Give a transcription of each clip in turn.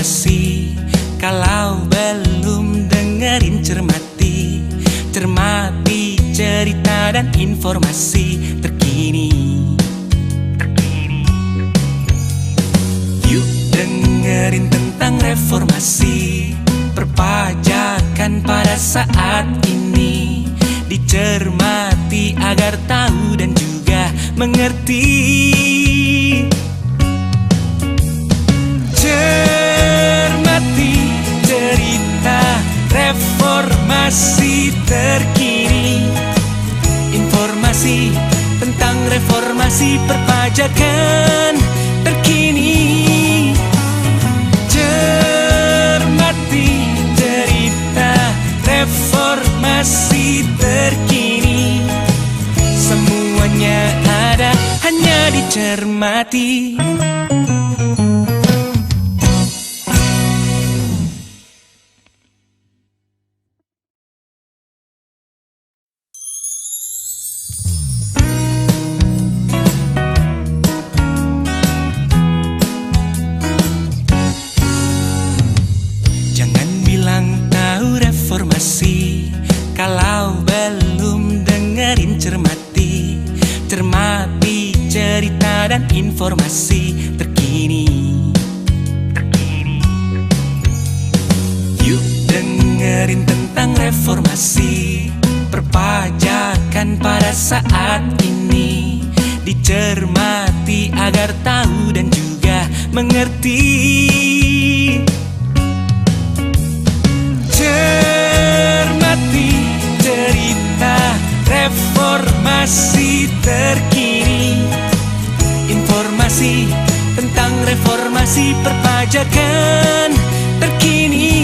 reformasi. Kalau belum dengerin cermati, cermati cerita dan informasi terkini. Yuk dengerin tentang reformasi perpajakan pada saat ini. Dicermati agar tahu dan juga mengerti. Cermati cerita reformasi terkini. Informasi tentang reformasi perpajakan terkini. Cermati cerita reformasi terkini. Semuanya ada hanya dicermati. Jangan bilang tahu reformasi kalau belum dengerin cermati. Cermati cerita dan informasi terkini. Yuk dengerin tentang reformasi perpajakan pada saat ini. Dicermati agar tahu dan juga mengerti. Cermati cerita reformasi terkini. Informasi tentang reformasi perpajakan terkini.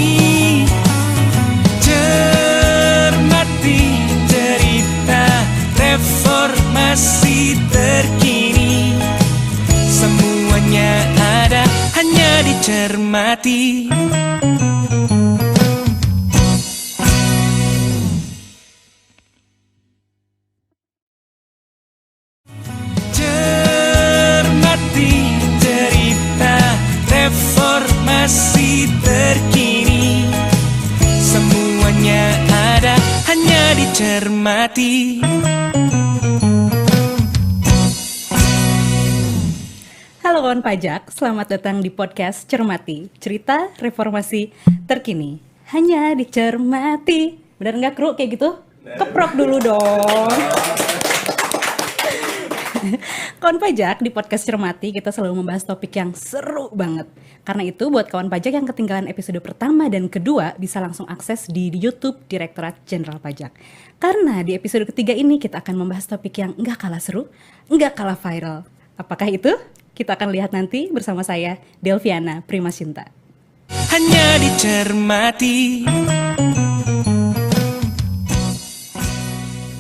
Cermati cerita reformasi terkini. Semuanya ada hanya dicermati. Reformasi terkini. Semuanya ada hanya dicermati. Halo kawan pajak, selamat datang di podcast Cermati, cerita reformasi terkini. Hanya dicermati. Benar nggak kru kayak gitu? Keprok dulu dong. Kawan pajak, di podcast Cermati kita selalu membahas topik yang seru banget. Karena itu buat kawan pajak yang ketinggalan episode pertama dan kedua bisa langsung akses di YouTube Direktorat Jenderal Pajak. Karena di episode ketiga ini kita akan membahas topik yang nggak kalah seru, nggak kalah viral. Apakah itu? Kita akan lihat nanti bersama saya, Delviana Primasinta. Hanya dicermati.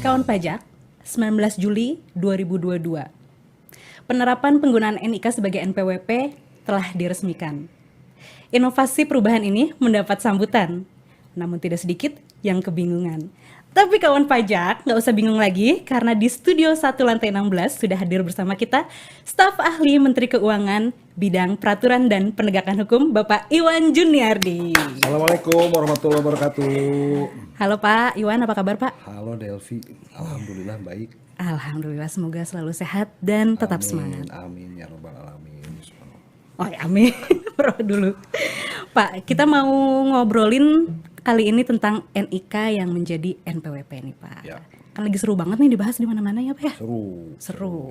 Kawan pajak, 19 Juli 2022. Penerapan penggunaan NIK sebagai NPWP telah diresmikan. Inovasi perubahan ini mendapat sambutan, namun tidak sedikit yang kebingungan. Tapi kawan pajak, nggak usah bingung lagi karena di studio 1 lantai 16 sudah hadir bersama kita staf ahli Menteri Keuangan bidang peraturan dan penegakan hukum Bapak Iwan Juniardi. Assalamualaikum warahmatullahi wabarakatuh. Halo Pak Iwan, apa kabar Pak? Halo Delvi, alhamdulillah baik. Alhamdulillah, semoga selalu sehat dan tetap semangat. Amin ya robbal alamin. Oh ya, amin. Berdoa dulu. Pak, kita mau ngobrolin kali ini tentang NIK yang menjadi NPWP nih Pak. Ya. Kan lagi seru banget nih dibahas di mana-mana ya Pak ya? Seru.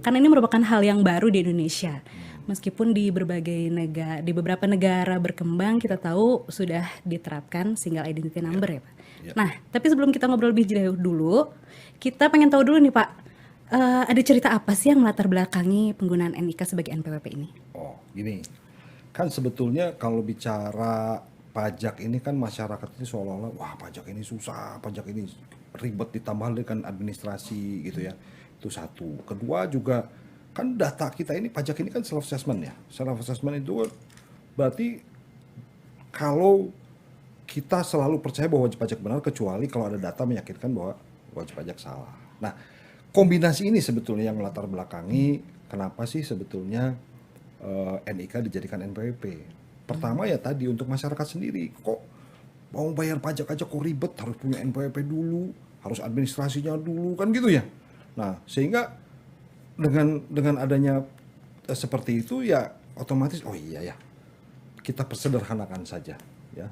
Karena ini merupakan hal yang baru di Indonesia. Meskipun di berbagai negara, di beberapa negara berkembang kita tahu sudah diterapkan single identity number ya Pak. Ya. Nah, tapi sebelum kita ngobrol lebih jauh dulu, kita pengen tahu dulu nih Pak, ada cerita apa sih yang melatar belakangi penggunaan NIK sebagai NPWP ini? Oh gini, kan sebetulnya kalau bicara pajak ini kan masyarakat ini seolah-olah wah pajak ini susah, pajak ini ribet ditambah dengan administrasi gitu ya. Itu satu. Kedua juga kan data kita ini pajak ini kan self assessment ya. Self assessment itu berarti kalau kita selalu percaya bahwa wajib pajak benar kecuali kalau ada data meyakinkan bahwa wajib pajak salah. Nah, kombinasi ini sebetulnya yang melatar belakangi kenapa sih sebetulnya NIK dijadikan NPWP. Pertama ya tadi untuk masyarakat sendiri, kok mau bayar pajak aja kok ribet, harus punya NPWP dulu, harus administrasinya dulu kan gitu ya. Nah sehingga dengan adanya seperti itu ya otomatis oh iya ya kita persederhanakan saja ya.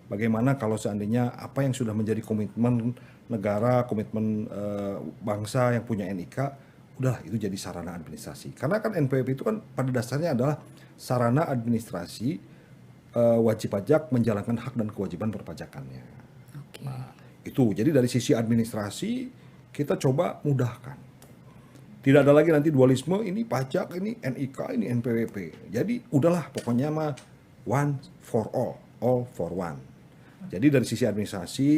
Bagaimana kalau seandainya apa yang sudah menjadi komitmen negara, komitmen bangsa yang punya NIK, udahlah itu jadi sarana administrasi. Karena kan NPWP itu kan pada dasarnya adalah sarana administrasi wajib pajak menjalankan hak dan kewajiban perpajakannya. Oke. Nah, itu jadi dari sisi administrasi kita coba mudahkan. Tidak ada lagi nanti dualisme, ini pajak, ini NIK, ini NPWP. Jadi udahlah pokoknya mah one for all for one. Jadi dari sisi administrasi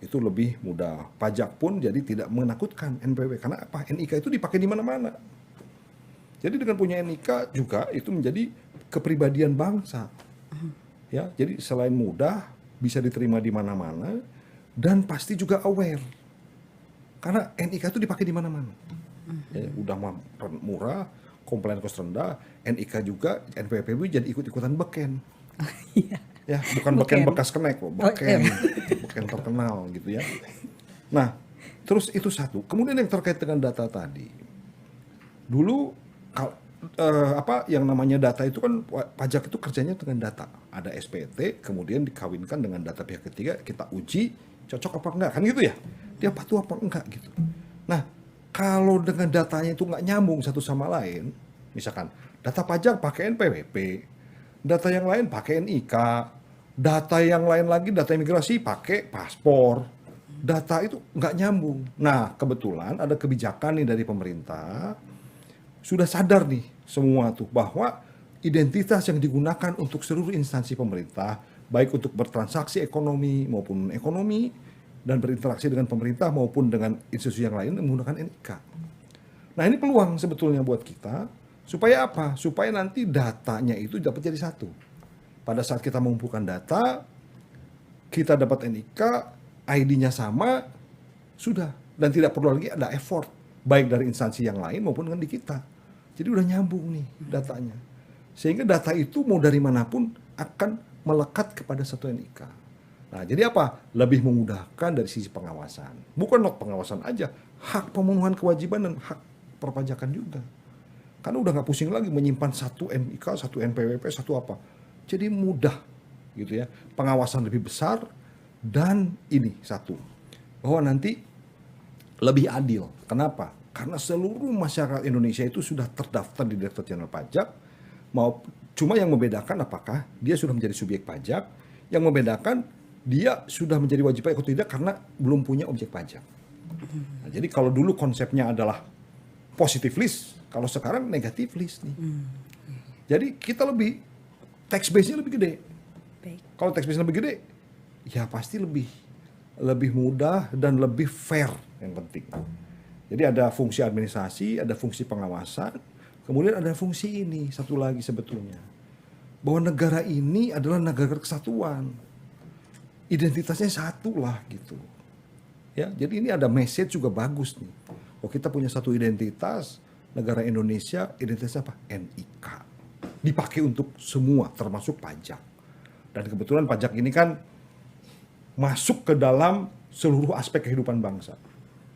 itu lebih mudah. Pajak pun jadi tidak menakutkan NPWP. Karena apa? NIK itu dipakai di mana-mana. Jadi dengan punya NIK juga itu menjadi kepribadian bangsa. Ya, jadi selain mudah, bisa diterima di mana-mana, dan pasti juga aware. Karena NIK itu dipakai di mana-mana. Ya, udah murah, komplain cost rendah, NIK juga, NPWP jadi ikut-ikutan beken. Iya. Ya, bukan beken bekas kenek loh, beken, beken terkenal gitu ya. Nah, terus itu satu. Kemudian yang terkait dengan data tadi, dulu apa yang namanya data itu kan pajak itu kerjanya dengan data. Ada SPT, kemudian dikawinkan dengan data pihak ketiga, kita uji cocok apa enggak kan gitu ya. Dia patuh apa enggak gitu. Nah, kalau dengan datanya itu nggak nyambung satu sama lain, misalkan data pajak pakai NPWP, data yang lain pakai NIK, data yang lain lagi data imigrasi pakai paspor, data itu nggak nyambung. Nah kebetulan ada kebijakan nih dari pemerintah, sudah sadar nih semua tuh bahwa identitas yang digunakan untuk seluruh instansi pemerintah, baik untuk bertransaksi ekonomi maupun ekonomi, dan berinteraksi dengan pemerintah maupun dengan institusi yang lain menggunakan NIK. Nah ini peluang sebetulnya buat kita, supaya apa? Supaya nanti datanya itu dapat jadi satu. Pada saat kita mengumpulkan data, kita dapat NIK, ID-nya sama, sudah. Dan tidak perlu lagi ada effort, baik dari instansi yang lain maupun dengan di kita. Jadi udah nyambung nih datanya. Sehingga data itu mau dari manapun akan melekat kepada satu NIK. Nah, jadi apa? Lebih memudahkan dari sisi pengawasan. Bukan pengawasan aja, hak pemenuhan kewajiban dan hak perpajakan juga. Karena udah nggak pusing lagi menyimpan satu NIK, satu NPWP, satu apa. Jadi mudah gitu ya. Pengawasan lebih besar dan ini satu. Bahwa nanti lebih adil. Kenapa? Karena seluruh masyarakat Indonesia itu sudah terdaftar di Direktorat Jenderal Pajak. Cuma yang membedakan apakah dia sudah menjadi subjek pajak, yang membedakan dia sudah menjadi wajib pajak atau tidak karena belum punya objek pajak. Nah, jadi kalau dulu konsepnya adalah positive list, kalau sekarang negative list nih. Jadi kita lebih tax base-nya lebih gede. Kalau tax base-nya lebih gede, ya pasti lebih mudah dan lebih fair yang penting. Jadi ada fungsi administrasi, ada fungsi pengawasan, kemudian ada fungsi ini satu lagi sebetulnya. Bahwa negara ini adalah negara kesatuan. Identitasnya satu lah gitu. Ya, jadi ini ada message juga bagus nih. Oh kita punya satu identitas, negara Indonesia, identitasnya apa? NIK. Dipakai untuk semua, termasuk pajak. Dan kebetulan pajak ini kan masuk ke dalam seluruh aspek kehidupan bangsa.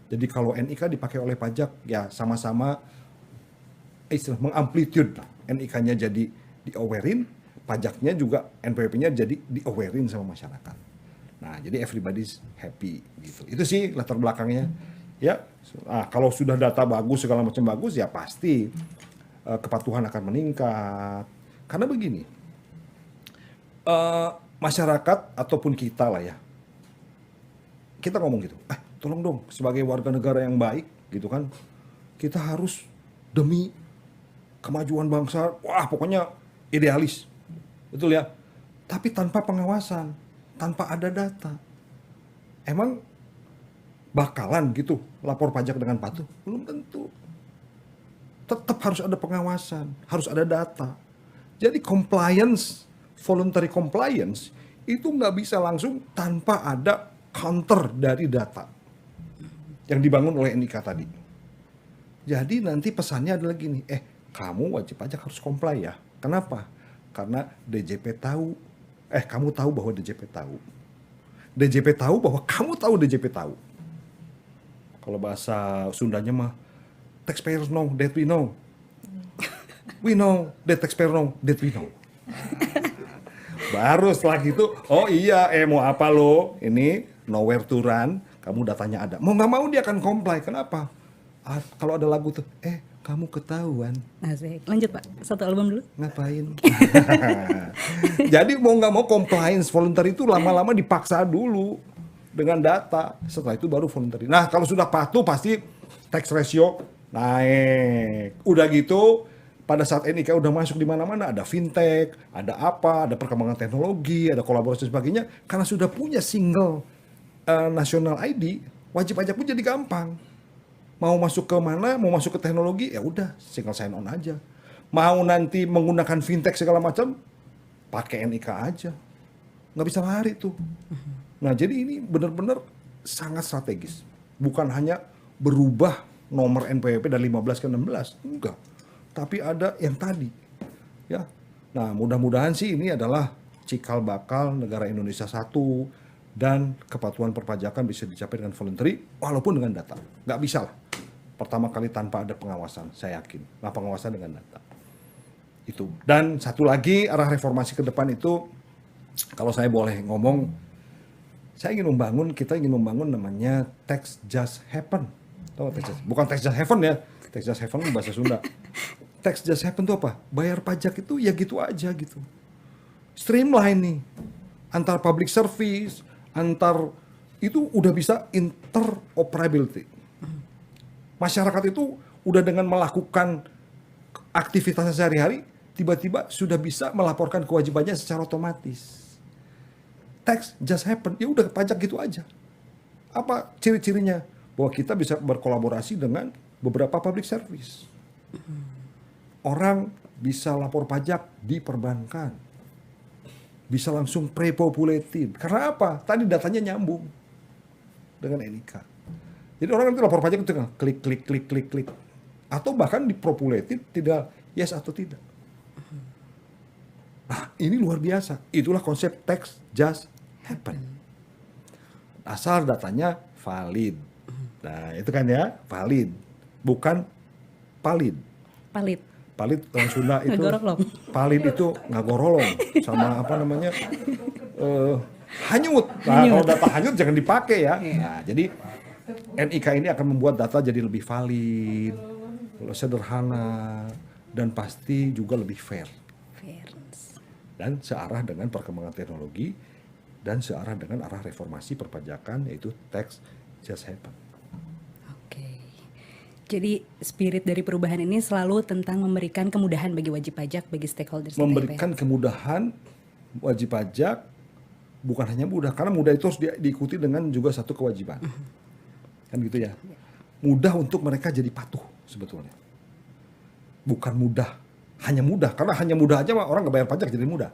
Jadi kalau NIK dipakai oleh pajak, ya sama-sama istilah mengamplitude. NIK-nya jadi di-awarein, pajaknya juga, NPWP-nya jadi di-awarein sama masyarakat. Nah, jadi everybody's happy gitu. Itu sih latar belakangnya. Ya, kalau sudah data bagus segala macam bagus ya pasti kepatuhan akan meningkat. Karena begini, masyarakat ataupun kita lah ya, kita ngomong gitu, tolong dong sebagai warga negara yang baik gitu kan, kita harus demi kemajuan bangsa, wah pokoknya idealis, betul ya. Tapi tanpa pengawasan, tanpa ada data, emang bakalan gitu lapor pajak dengan patuh? Belum tentu. Tetap harus ada pengawasan, harus ada data. Jadi compliance, voluntary compliance itu nggak bisa langsung tanpa ada counter dari data yang dibangun oleh NIK tadi. Jadi nanti pesannya adalah gini, kamu wajib pajak harus comply ya. Kenapa? Karena DJP tahu, kamu tahu bahwa DJP tahu. DJP tahu bahwa kamu tahu DJP tahu. Kalau bahasa Sundanya mah, taxpayer know that we know. We know that taxpayer know that we know. Baru setelah gitu, oh iya, mau apa lo? Ini nowhere to run, kamu datanya ada. Mau nggak mau dia akan comply. Kenapa? Kalau ada lagu tuh, kamu ketahuan. Asik. Lanjut Pak, satu album dulu. Ngapain? Jadi mau nggak mau compliance voluntary itu lama-lama dipaksa dulu dengan data. Setelah itu baru voluntary. Nah kalau sudah patuh pasti tax ratio naik. Udah gitu pada saat NIK udah masuk di mana-mana, ada fintech, ada apa, ada perkembangan teknologi, ada kolaborasi dan sebagainya. Karena sudah punya single national ID, wajib pajak pun jadi gampang. Mau masuk ke mana, mau masuk ke teknologi, ya udah single sign on aja. Mau nanti menggunakan fintech segala macam, pakai NIK aja. Nggak bisa lari tuh. Nah jadi ini benar-benar sangat strategis. Bukan hanya berubah nomor NPWP dari 15 ke 16, enggak. Tapi ada yang tadi. Ya. Nah mudah-mudahan sih ini adalah cikal bakal negara Indonesia satu, dan kepatuhan perpajakan bisa dicapai dengan voluntary walaupun dengan data. Nggak bisa lah pertama kali tanpa ada pengawasan, saya yakin. Nah pengawasan dengan data. Itu. Dan satu lagi arah reformasi ke depan itu, kalau saya boleh ngomong, kita ingin membangun namanya tax just happen. Tahu tax just? Bukan tax just happen ya. Tax just happen itu bahasa Sunda. Tax just happen itu apa? Bayar pajak itu ya gitu aja gitu. Streamline nih. Antar public service, itu udah bisa interoperability. Masyarakat itu udah dengan melakukan aktivitasnya sehari-hari, tiba-tiba sudah bisa melaporkan kewajibannya secara otomatis. Tax just happen, ya udah pajak gitu aja. Apa ciri-cirinya? Bahwa kita bisa berkolaborasi dengan beberapa public service. Orang bisa lapor pajak di perbankan. Bisa langsung pre-populated. Karena apa? Tadi datanya nyambung dengan NIK. Jadi orang nanti lapor pajak itu klik. Atau bahkan di-populated tidak yes atau tidak. Nah ini luar biasa. Itulah konsep tax just happen. Asal datanya valid. Nah itu kan ya, valid. Bukan valid. Palit orang Sunda itu palit itu ngagorolong sama apa namanya hanyut. Nah kalau data hanyut jangan dipakai ya. Nah jadi NIK ini akan membuat data jadi lebih valid, sederhana, dan pasti juga lebih fair. Dan searah dengan perkembangan teknologi dan searah dengan arah reformasi perpajakan, yaitu tax just happen. Jadi spirit dari perubahan ini selalu tentang memberikan kemudahan bagi wajib pajak, bagi stakeholders. Memberikan kemudahan wajib pajak, bukan hanya mudah, karena mudah itu harus diikuti dengan juga satu kewajiban. Kan gitu ya. Mudah untuk mereka jadi patuh sebetulnya. Bukan mudah, hanya mudah. Karena hanya mudah aja orang nggak bayar pajak jadi mudah.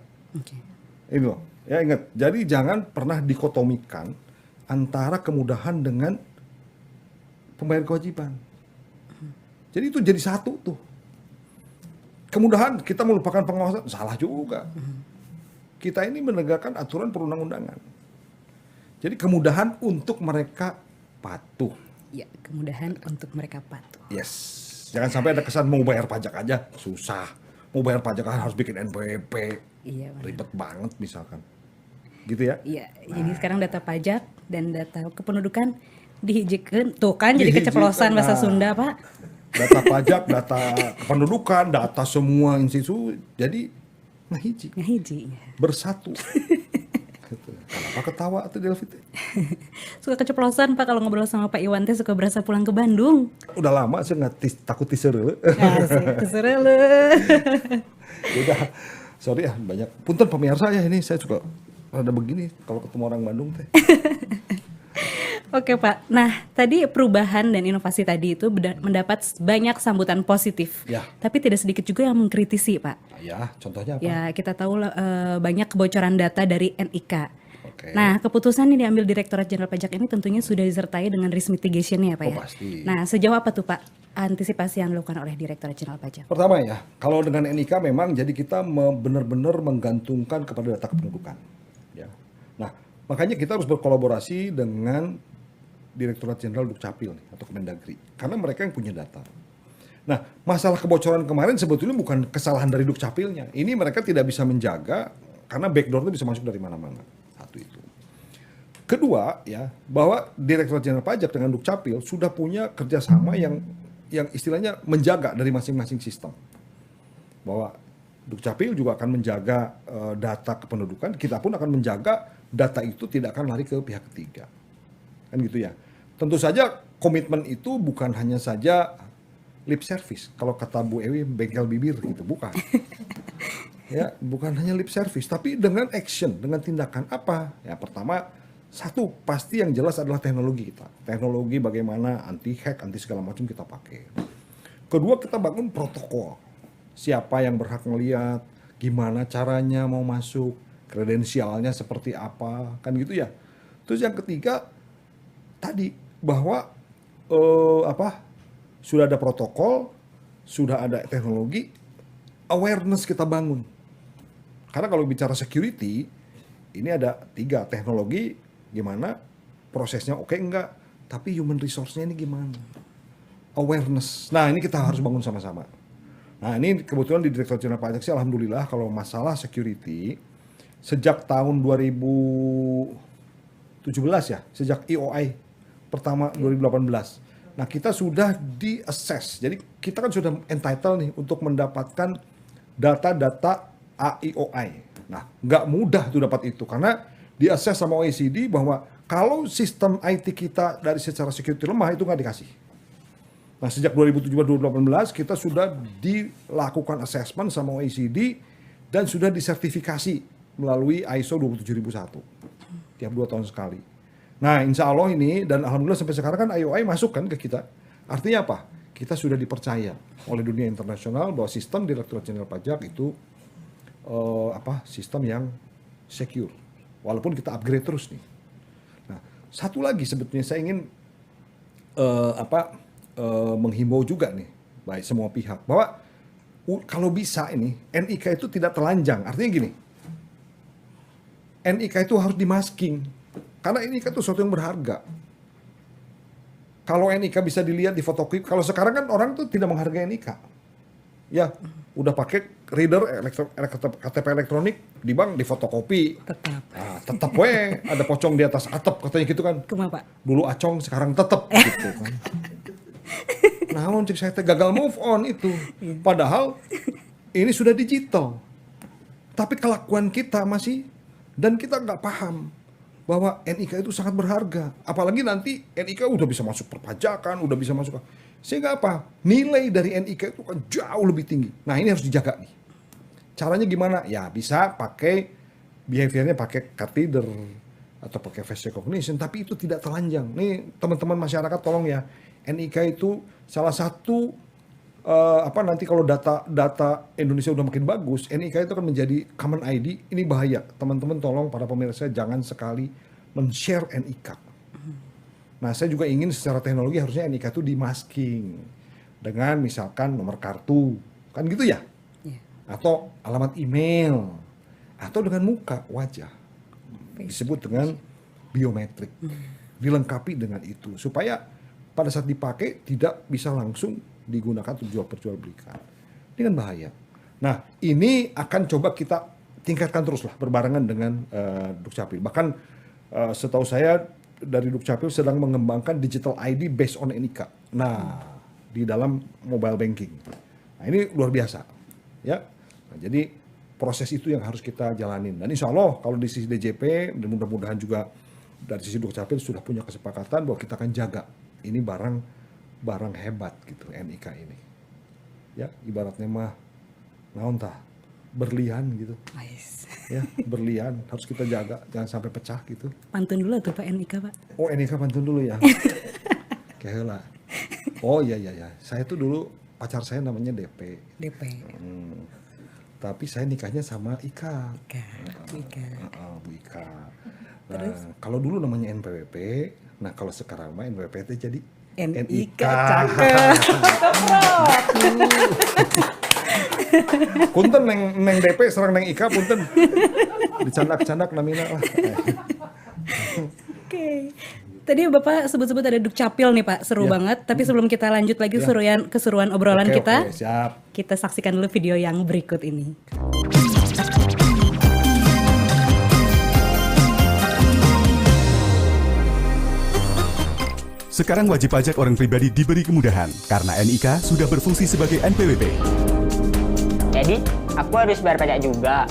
Ini loh, ya ingat. Jadi jangan pernah dikotomikan antara kemudahan dengan pembayar kewajiban. Jadi itu jadi satu tuh. Kemudahan kita melupakan pengawasan, salah juga. Kita ini menegakkan aturan perundang-undangan. Jadi kemudahan untuk mereka patuh. Ya, kemudahan untuk mereka patuh. Yes. Jangan sampai ada kesan mau bayar pajak aja susah. Mau bayar pajak harus bikin NPWP. Iya, ribet banget misalkan. Gitu ya? Iya, jadi sekarang data pajak dan data kependudukan dihijikeun. Tuh kan jadi keceplosan bahasa Sunda, Pak. Data pajak, data kependudukan, data semua institusi, jadi ngahiji. Bersatu. Gitu. Kenapa ketawa tuh Delvit? Suka keceplosan Pak kalau ngobrol sama Pak Iwan teh, suka berasa pulang ke Bandung. Udah lama sih nggak takut tiseureuh. Tiseureuh. Udah, sorry ya banyak. Punten pemirsa ya, ini saya suka rada begini kalau ketemu orang Bandung teh. Oke Pak, nah tadi perubahan dan inovasi tadi itu mendapat banyak sambutan positif, ya. Tapi tidak sedikit juga yang mengkritisi Pak. Ya, contohnya apa? Ya kita tahu banyak kebocoran data dari NIK. Oke. Nah, keputusan yang diambil Direktorat Jenderal Pajak ini tentunya sudah disertai dengan risk mitigation ya Pak Oh, ya? pasti. Nah, sejauh apa tuh Pak antisipasi yang dilakukan oleh Direktorat Jenderal Pajak? Pertama ya, kalau dengan NIK memang jadi kita benar-benar menggantungkan kepada data kependudukan. Ya. Nah, makanya kita harus berkolaborasi dengan Direktorat Jenderal Dukcapil nih, atau Kemendagri, karena mereka yang punya data. Nah, masalah kebocoran kemarin sebetulnya bukan kesalahan dari Dukcapilnya. Ini mereka tidak bisa menjaga karena backdoor itu bisa masuk dari mana-mana. Satu itu. Kedua, ya, bahwa Direktorat Jenderal Pajak dengan Dukcapil sudah punya kerjasama yang istilahnya menjaga dari masing-masing sistem. Bahwa Dukcapil juga akan menjaga data kependudukan, kita pun akan menjaga data itu tidak akan lari ke pihak ketiga. Kan gitu ya. Tentu saja komitmen itu bukan hanya saja lip service. Kalau kata Bu Ewi, bengkel bibir gitu, bukan. Ya, bukan hanya lip service, tapi dengan action, dengan tindakan apa? Ya, pertama, satu pasti yang jelas adalah teknologi kita. Teknologi bagaimana anti hack, anti segala macam kita pakai. Kedua, kita bangun protokol. Siapa yang berhak melihat, gimana caranya mau masuk, kredensialnya seperti apa, kan gitu ya. Terus yang ketiga, tadi bahwa sudah ada protokol, sudah ada teknologi, awareness kita bangun. Karena kalau bicara security, ini ada 3, teknologi gimana, prosesnya oke enggak, tapi human resource-nya ini gimana, awareness. Nah, ini kita harus bangun sama-sama. Nah, ini kebetulan di Direktorat Jenderal Pajak sih alhamdulillah kalau masalah security sejak tahun 2017 ya, sejak EOI pertama 2018. Nah, kita sudah di-assess. Jadi kita kan sudah entitled nih untuk mendapatkan data-data AIOI. Nah, nggak mudah tuh dapat itu karena di-assess sama OECD bahwa kalau sistem IT kita dari secara security lemah itu nggak dikasih. Nah, sejak 2017-2018 kita sudah dilakukan assessment sama OECD dan sudah disertifikasi melalui ISO 27001 tiap 2 tahun sekali. Nah, insya Allah ini dan alhamdulillah sampai sekarang kan IOI masuk kan ke kita. Artinya apa? Kita sudah dipercaya oleh dunia internasional bahwa sistem Direktorat Jenderal Pajak itu sistem yang secure. Walaupun kita upgrade terus nih. Nah, satu lagi sebetulnya saya ingin menghimbau juga nih baik semua pihak bahwa kalau bisa ini NIK itu tidak telanjang. Artinya gini. NIK itu harus dimasking. Karena NIK itu sesuatu yang berharga. Kalau NIK bisa dilihat di fotokopi, kalau sekarang kan orang tuh tidak menghargai NIK. Ya, udah pakai reader KTP elektronik di bank di fotokopi. Tetap. Nah, tetap ada pocong di atas atap katanya gitu kan. Kumaha Pak? Dulu acong sekarang tetap gitu kan. Nah, cik saya gagal move on itu. Padahal ini sudah digital. Tapi kelakuan kita masih dan kita nggak paham bahwa NIK itu sangat berharga. Apalagi nanti NIK udah bisa masuk perpajakan, udah bisa masuk. Sehingga apa? Nilai dari NIK itu kan jauh lebih tinggi. Nah, ini harus dijaga nih. Caranya gimana? Ya bisa pakai behaviornya pakai card reader atau pakai face recognition, tapi itu tidak telanjang. Nih teman-teman masyarakat tolong ya. NIK itu salah satu nanti kalau data Indonesia udah makin bagus, NIK itu akan menjadi common ID. Ini bahaya. Teman-teman tolong para pemirsa jangan sekali men-share NIK. Nah, saya juga ingin secara teknologi harusnya NIK itu di-masking dengan misalkan nomor kartu, kan gitu ya? Atau alamat email, atau dengan muka, wajah. Disebut dengan biometrik. Dilengkapi dengan itu supaya pada saat dipakai tidak bisa langsung digunakan untuk jual-perjualbelikan. Ini kan bahaya. Nah, ini akan coba kita tingkatkan terus lah berbarengan dengan Dukcapil. Bahkan setahu saya dari Dukcapil sedang mengembangkan digital ID based on NIK. Nah, di dalam mobile banking. Nah, ini luar biasa. Ya. Nah, jadi proses itu yang harus kita jalanin. Dan insya Allah kalau di sisi DJP dan mudah-mudahan juga dari sisi Dukcapil sudah punya kesepakatan bahwa kita akan jaga ini barang hebat gitu NIK ini. Ya, ibaratnya mah naon tah berlian gitu. Nice. Ya, berlian harus kita jaga jangan sampai pecah gitu. Pantun dulu tuh Pak NIK Pak. Oh, NIK pantun dulu ya. Kayak oh iya. Saya tuh dulu pacar saya namanya DP. Tapi saya nikahnya sama Ika. Bu Ika. Bu Ika. Nah, kalau dulu namanya NPWP, nah kalau sekarang mah NPWP itu jadi NIK, cakep. Punten neng DP serang neng IK punten. Dicandak-candak namina lah. Oke. Tadi Bapak sebut-sebut ada Dukcapil nih Pak, seru banget. Tapi sebelum kita lanjut lagi keseruan obrolan Oke, kita, oke, siap. kita saksikan dulu video yang berikut ini. Sekarang wajib pajak orang pribadi diberi kemudahan karena NIK sudah berfungsi sebagai NPWP. Jadi, aku harus bayar pajak juga.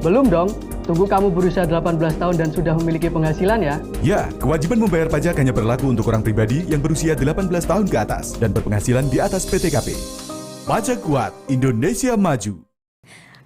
Belum dong. Tunggu kamu berusia 18 tahun dan sudah memiliki penghasilan ya. Ya, kewajiban membayar pajak hanya berlaku untuk orang pribadi yang berusia 18 tahun ke atas dan berpenghasilan di atas PTKP. Pajak kuat, Indonesia maju.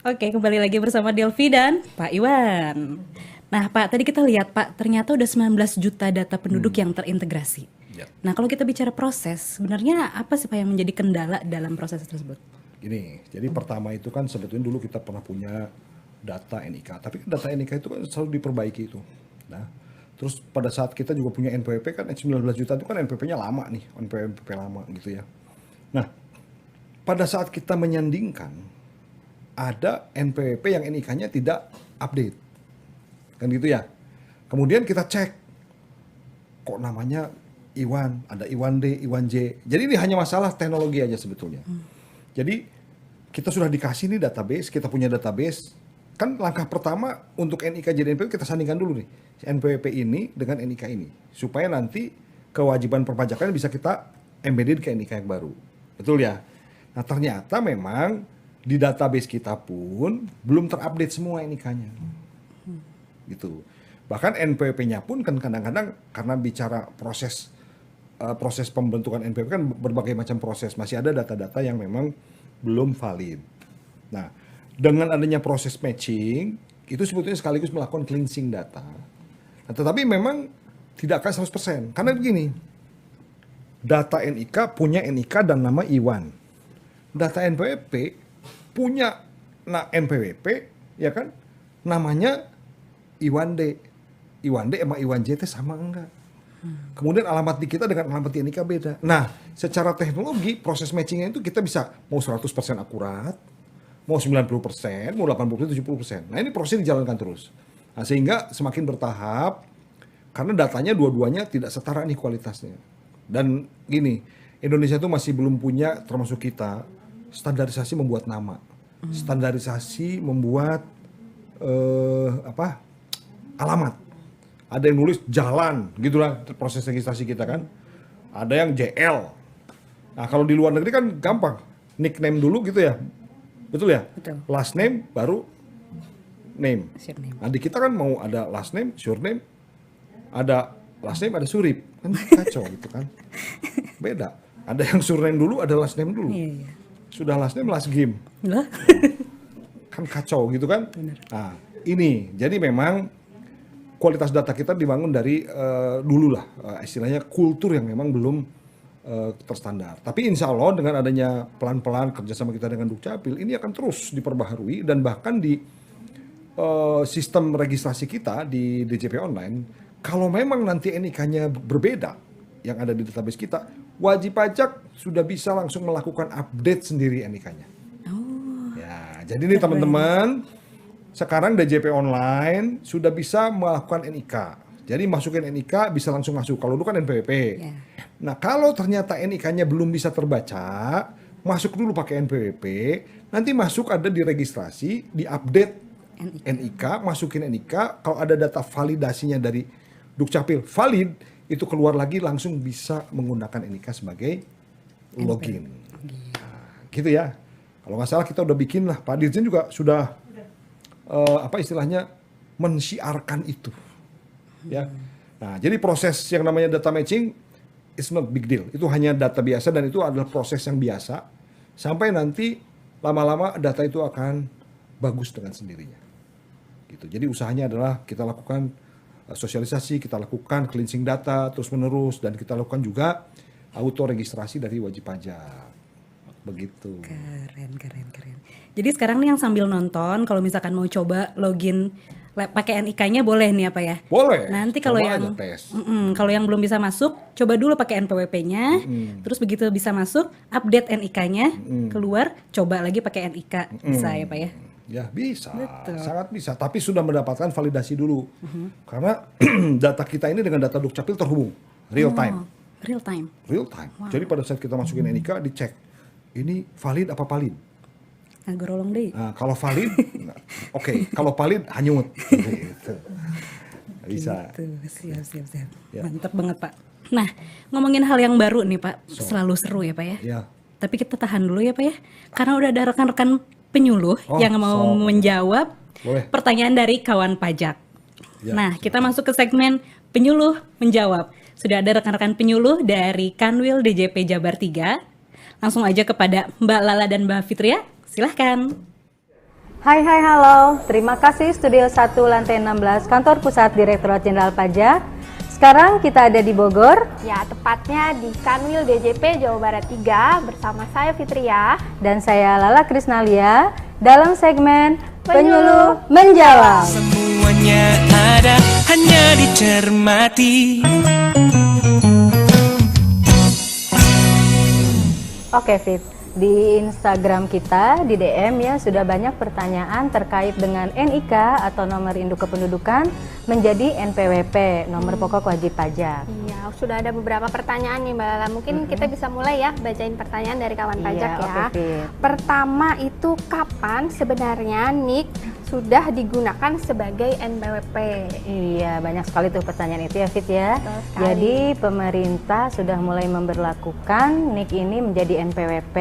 Oke, kembali lagi bersama Delvi dan Pak Iwan. Nah Pak, tadi kita lihat Pak, ternyata udah 19 juta data penduduk yang terintegrasi. Ya. Nah kalau kita bicara proses, sebenarnya apa sih Pak yang menjadi kendala dalam proses tersebut? Gini, jadi pertama itu kan sebetulnya dulu kita pernah punya data NIK, tapi kan data NIK itu kan selalu diperbaiki itu. Nah, terus pada saat kita juga punya NPWP kan 19 juta itu kan NPWP-nya lama nih, NPWP lama gitu ya. Nah, pada saat kita menyandingkan ada NPWP yang NIK-nya tidak update. Kan gitu ya. Kemudian kita cek kok namanya Iwan, ada Iwan D, Iwan J. Jadi ini hanya masalah teknologi aja sebetulnya. Jadi kita sudah dikasih nih database, kita punya database. Kan langkah pertama untuk NIK jadi NPWP kita sandingkan dulu nih NPWP ini dengan NIK ini supaya nanti kewajiban perpajakan bisa kita embedded ke NIK yang baru. Betul ya? Nah ternyata memang di database kita pun belum terupdate semua NIK-nya. Gitu. Bahkan NPWP-nya pun kan kadang-kadang karena bicara proses pembentukan NPWP kan berbagai macam proses, masih ada data-data yang memang belum valid. Nah, dengan adanya proses matching itu sebetulnya sekaligus melakukan cleansing data. Nah, tetapi memang tidak akan 100%. Karena begini, data NIK punya NIK dan nama Iwan. Data NPWP punya NPWP, ya kan, namanya Iwan D. Iwan D sama Iwan J itu sama enggak? Kemudian alamat di kita dengan alamat di NIK beda. Nah, secara teknologi proses matchingnya itu kita bisa mau 100% akurat, mau 90%, mau 80%, 70%. Nah ini prosesnya dijalankan terus. Nah, sehingga semakin bertahap, karena datanya dua-duanya tidak setara nih kualitasnya. Dan gini, Indonesia itu masih belum punya, termasuk kita, standarisasi membuat nama. Standarisasi membuat alamat. Ada yang nulis jalan, gitulah proses registrasi kita kan. Ada yang JL. Nah kalau di luar negeri kan gampang, nickname dulu gitu ya. Betul ya? Betul. Last name baru name. Surname. Nah di kita kan mau ada last name, surname, ada last name, ada surip. Kan kacau gitu kan. Beda. Ada yang surname dulu, ada last name dulu. Iya. Sudah last name, last game. Lah. Kan kacau gitu kan. Benar. Nah ini, jadi memang kualitas data kita dibangun dari dulu lah. Istilahnya kultur yang memang belum terstandar. Tapi insya Allah dengan adanya pelan-pelan kerjasama kita dengan Dukcapil, ini akan terus diperbaharui dan bahkan di sistem registrasi kita di DJP Online, kalau memang nanti NIK-nya berbeda yang ada di database kita, wajib pajak sudah bisa langsung melakukan update sendiri NIK-nya. Oh. Ya, jadi nih teman-teman, sekarang DJP Online sudah bisa melakukan NIK. Jadi masukin NIK bisa langsung masuk. Kalau dulu kan NPWP. Yeah. Nah kalau ternyata NIK-nya belum bisa terbaca, masuk dulu pakai NPWP. Nanti masuk ada di registrasi, di update NIK, masukin NIK. Kalau ada data validasinya dari Dukcapil valid, itu keluar lagi langsung bisa menggunakan NIK sebagai login. Nah, gitu ya. Kalau nggak salah kita udah bikin lah. Pak Dirjen juga sudah istilahnya mensiarkan itu. Ya. Nah, jadi proses yang namanya data matching is not big deal. Itu hanya data biasa dan itu adalah proses yang biasa sampai nanti lama-lama data itu akan bagus dengan sendirinya. Gitu. Jadi usahanya adalah kita lakukan sosialisasi, kita lakukan cleansing data terus-menerus dan kita lakukan juga auto registrasi dari wajib pajak. Begitu. Keren. Jadi sekarang nih yang sambil nonton, kalau misalkan mau coba login pakai NIK-nya boleh nih apa ya? Boleh. Nanti kalau Coba yang aja tes. kalau yang belum bisa masuk, coba dulu pakai NPWP-nya. Terus begitu bisa masuk, update NIK-nya, keluar, coba lagi pakai NIK. Bisa ya, Pak ya? Ya bisa, Betul. sangat bisa. Tapi sudah mendapatkan validasi dulu. Karena data kita ini dengan data Dukcapil terhubung, real time. Real time. Real time. Jadi pada saat kita masukin NIK, dicek. Ini valid apa valid? Nah, gorolong deh. Nah, kalau valid, oke. Kalau valid, hanyut. Gitu. Bisa. Gitu. Siap. Ya. Mantap banget, Pak. Nah, ngomongin hal yang baru nih, Pak. Selalu seru ya, Pak ya? Ya. Tapi kita tahan dulu ya, Pak ya. Karena udah ada rekan-rekan penyuluh yang mau menjawab Boleh. pertanyaan dari kawan pajak. Ya, Nah, kita masuk ke segmen penyuluh menjawab. Sudah ada rekan-rekan penyuluh dari Kanwil DJP Jabar 3. Langsung aja kepada Mbak Lala dan Mbak Fitria. Silahkan. Hai, halo. Terima kasih Studio 1 Lantai 16 Kantor Pusat Direktorat Jenderal Pajak. Sekarang kita ada di Bogor. Ya, tepatnya di Kanwil DJP Jawa Barat 3 bersama saya Fitria. Dan saya Lala Krisnalia dalam segmen Penyuluh Menjawab. Semuanya ada, hanya dicermati. Oke, Fit. Di Instagram kita, di DM ya, sudah banyak pertanyaan terkait dengan NIK atau nomor induk kependudukan menjadi NPWP, nomor pokok wajib pajak. Iya, sudah ada beberapa pertanyaan nih Mbak Lala. Mungkin kita bisa mulai ya bacain pertanyaan dari kawan pajak ya. Oke, Fit. Pertama itu kapan sebenarnya NIK sudah digunakan sebagai NPWP? Iya, banyak sekali tuh pertanyaan itu ya, Fit ya. Betul sekali. Jadi pemerintah sudah mulai memberlakukan NIK ini menjadi NPWP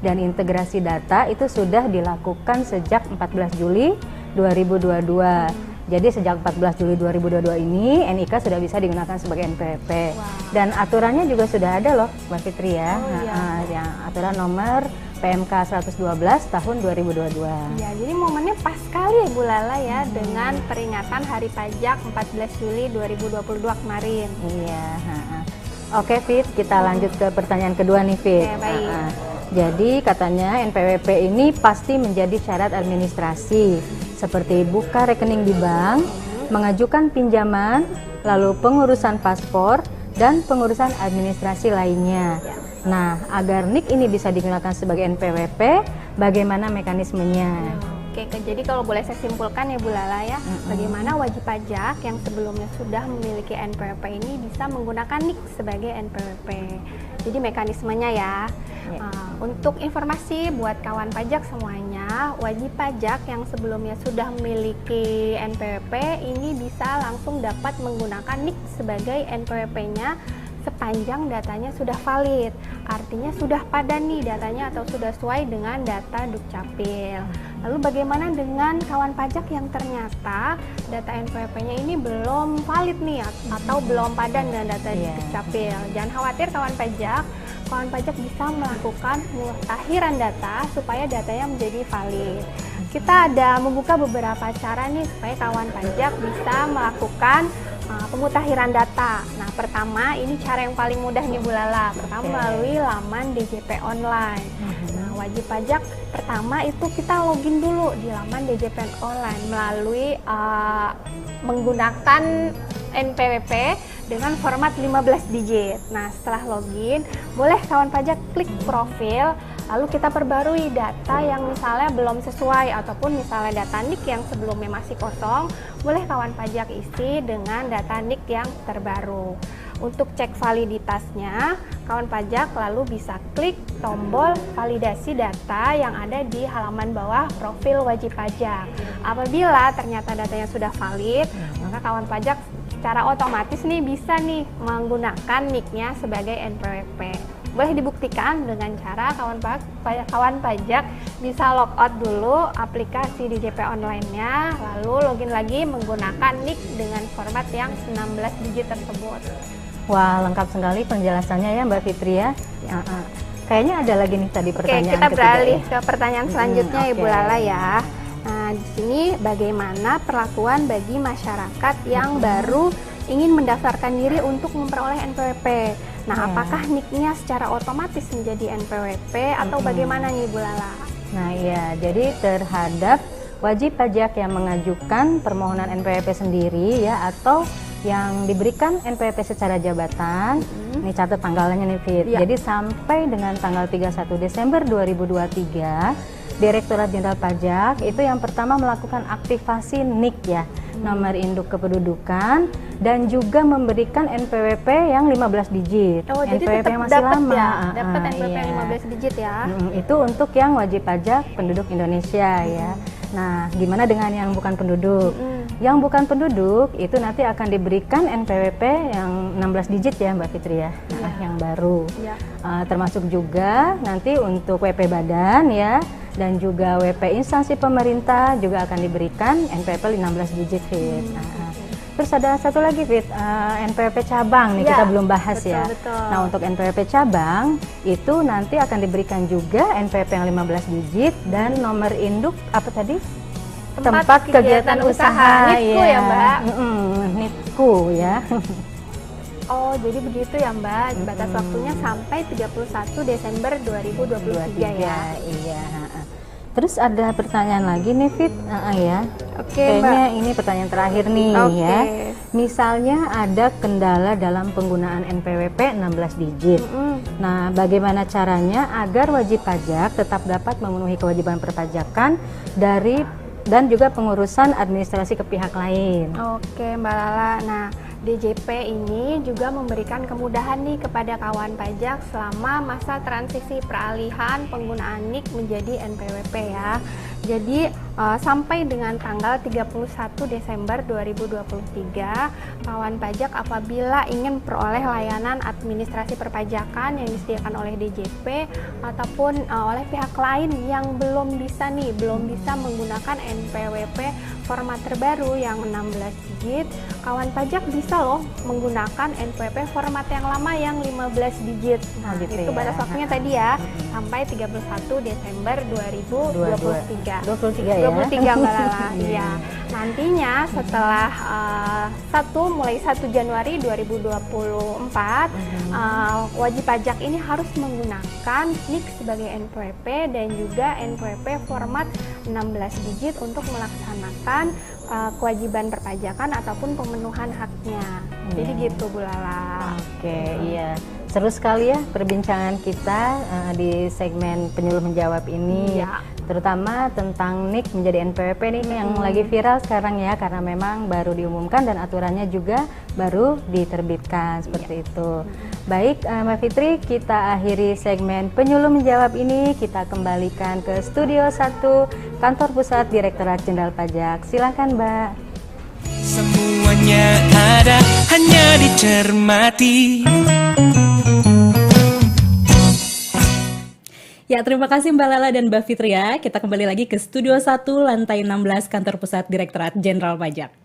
dan integrasi data itu sudah dilakukan sejak 14 Juli 2022. Jadi sejak 14 Juli 2022 ini NIK sudah bisa digunakan sebagai NPWP. Dan aturannya juga sudah ada loh, Mbak Fitri ya. Yang aturan nomor PMK 112 tahun 2022. Ya, jadi momennya pas sekali ya Bu Lala ya dengan peringatan Hari Pajak 14 Juli 2022 kemarin. Iya. Oke, Fit, kita lanjut ke pertanyaan kedua nih, Fit. Oke, baik. Jadi katanya NPWP ini pasti menjadi syarat administrasi seperti buka rekening di bank, mengajukan pinjaman, lalu pengurusan paspor dan pengurusan administrasi lainnya. Nah, agar NIK ini bisa digunakan sebagai NPWP, bagaimana mekanismenya? Oke, jadi kalau boleh saya simpulkan ya Bu Lala ya, bagaimana wajib pajak yang sebelumnya sudah memiliki NPWP ini bisa menggunakan NIK sebagai NPWP. Jadi mekanismenya ya. Untuk informasi buat kawan pajak semuanya, wajib pajak yang sebelumnya sudah memiliki NPWP ini bisa langsung dapat menggunakan NIK sebagai NPWP-nya sepanjang datanya sudah valid. Artinya sudah padan nih datanya atau sudah sesuai dengan data Dukcapil. Lalu bagaimana dengan kawan pajak yang ternyata data NPWP-nya ini belum valid nih atau belum padan dengan data Dukcapil? Jangan khawatir kawan pajak bisa melakukan pemutakhiran data supaya datanya menjadi valid. Kita ada membuka beberapa cara nih supaya kawan pajak bisa melakukan pemutakhiran data. Nah, pertama ini cara yang paling mudah nih Bu Lala. Pertama melalui laman DJP online. Nah, wajib pajak pertama itu kita login dulu di laman DJP online melalui menggunakan NPWP dengan format 15 digit. Nah, setelah login, boleh kawan pajak klik profil, lalu kita perbarui data yang misalnya belum sesuai ataupun misalnya data NIK yang sebelumnya masih kosong, boleh kawan pajak isi dengan data NIK yang terbaru. Untuk cek validitasnya, kawan pajak lalu bisa klik tombol validasi data yang ada di halaman bawah profil wajib pajak. Apabila ternyata datanya sudah valid, maka kawan pajak secara otomatis nih bisa nih menggunakan NIK-nya sebagai NPWP. Boleh dibuktikan dengan cara kawan pajak bisa logout dulu aplikasi DJP online-nya, lalu login lagi menggunakan NIK dengan format yang 16 digit tersebut. Wah, lengkap sekali penjelasannya ya Mbak Fitri ya. Kayaknya ada lagi nih tadi pertanyaan. Oke, kita ketiga beralih ya. ke pertanyaan selanjutnya Ibu Lala ya. Nah, di sini bagaimana perlakuan bagi masyarakat yang baru ingin mendaftarkan diri untuk memperoleh NPWP? Nah, apakah NIK-nya secara otomatis menjadi NPWP atau bagaimana nih Bu Lala? Nah iya, jadi terhadap wajib pajak yang mengajukan permohonan NPWP sendiri ya atau yang diberikan NPWP secara jabatan. Ini catat tanggalnya nih Fit. Iya. Jadi sampai dengan tanggal 31 Desember 2023 Direktorat Jenderal Pajak itu yang pertama melakukan aktivasi NIK ya, nomor induk kependudukan, dan juga memberikan NPWP yang 15 digit. Oh, jadi NPWP tetap yang masih dapat lama. ya, dapat NPWP Iya. 15 digit ya. Itu untuk yang wajib pajak penduduk Indonesia ya. Nah, gimana dengan yang bukan penduduk? Yang bukan penduduk itu nanti akan diberikan NPWP yang 16 digit ya Mbak Fitri ya, yang baru. Iya. Termasuk juga nanti untuk WP badan ya, dan juga WP instansi pemerintah juga akan diberikan NPWP 16 digit Fit. Terus ada satu lagi Fit, NPWP cabang nih Ya, kita belum bahas betul, ya. betul. Nah untuk NPWP cabang itu nanti akan diberikan juga NPWP yang 15 digit dan nomor induk apa tadi? Tempat kegiatan usaha NITKU ya Mbak? NITKU ya. Oh, jadi begitu ya Mbak. Batas waktunya sampai 31 Desember 2023 ya. Iya. Terus ada pertanyaan lagi nih Fit, ya. Oke, Kayaknya Mbak. ini pertanyaan terakhir nih Oke. ya. Misalnya ada kendala dalam penggunaan NPWP 16 digit. Nah, bagaimana caranya agar wajib pajak tetap dapat memenuhi kewajiban perpajakan dan juga pengurusan administrasi ke pihak lain? Oke Mbak Lala, nah DJP ini juga memberikan kemudahan nih kepada kawan pajak selama masa transisi peralihan penggunaan NIK menjadi NPWP ya. Jadi sampai dengan tanggal 31 Desember 2023, kawan pajak apabila ingin peroleh layanan administrasi perpajakan yang disediakan oleh DJP ataupun oleh pihak lain yang belum bisa menggunakan NPWP format terbaru yang 16 digit, kawan pajak bisa loh menggunakan NPWP format yang lama yang 15 digit. Nah, gitu itu ya. batas waktunya tadi ya, sampai 31 Desember 2023. 23 ya? 23 Mbak Lala, iya. Nantinya setelah mulai 1 Januari 2024, wajib pajak ini harus menggunakan NIK sebagai NPWP dan juga NPWP format 16 digit untuk melaksanakan kewajiban perpajakan ataupun pemenuhan haknya. Jadi gitu Bu Lala. Oke, iya. Seru sekali ya perbincangan kita di segmen penyuluh menjawab ini. Iya. Terutama tentang NIK menjadi NPWP nih yang lagi viral sekarang ya, karena memang baru diumumkan dan aturannya juga baru diterbitkan seperti itu. Baik Mbak Fitri, kita akhiri segmen penyuluh menjawab ini. Kita kembalikan ke Studio 1 Kantor Pusat Direktorat Jenderal Pajak. Silakan Mbak. Semuanya ada, hanya dicermati. Ya, terima kasih Mbak Lala dan Mbak Fitri ya. Kita kembali lagi ke Studio 1 lantai 16 Kantor Pusat Direktorat Jenderal Pajak.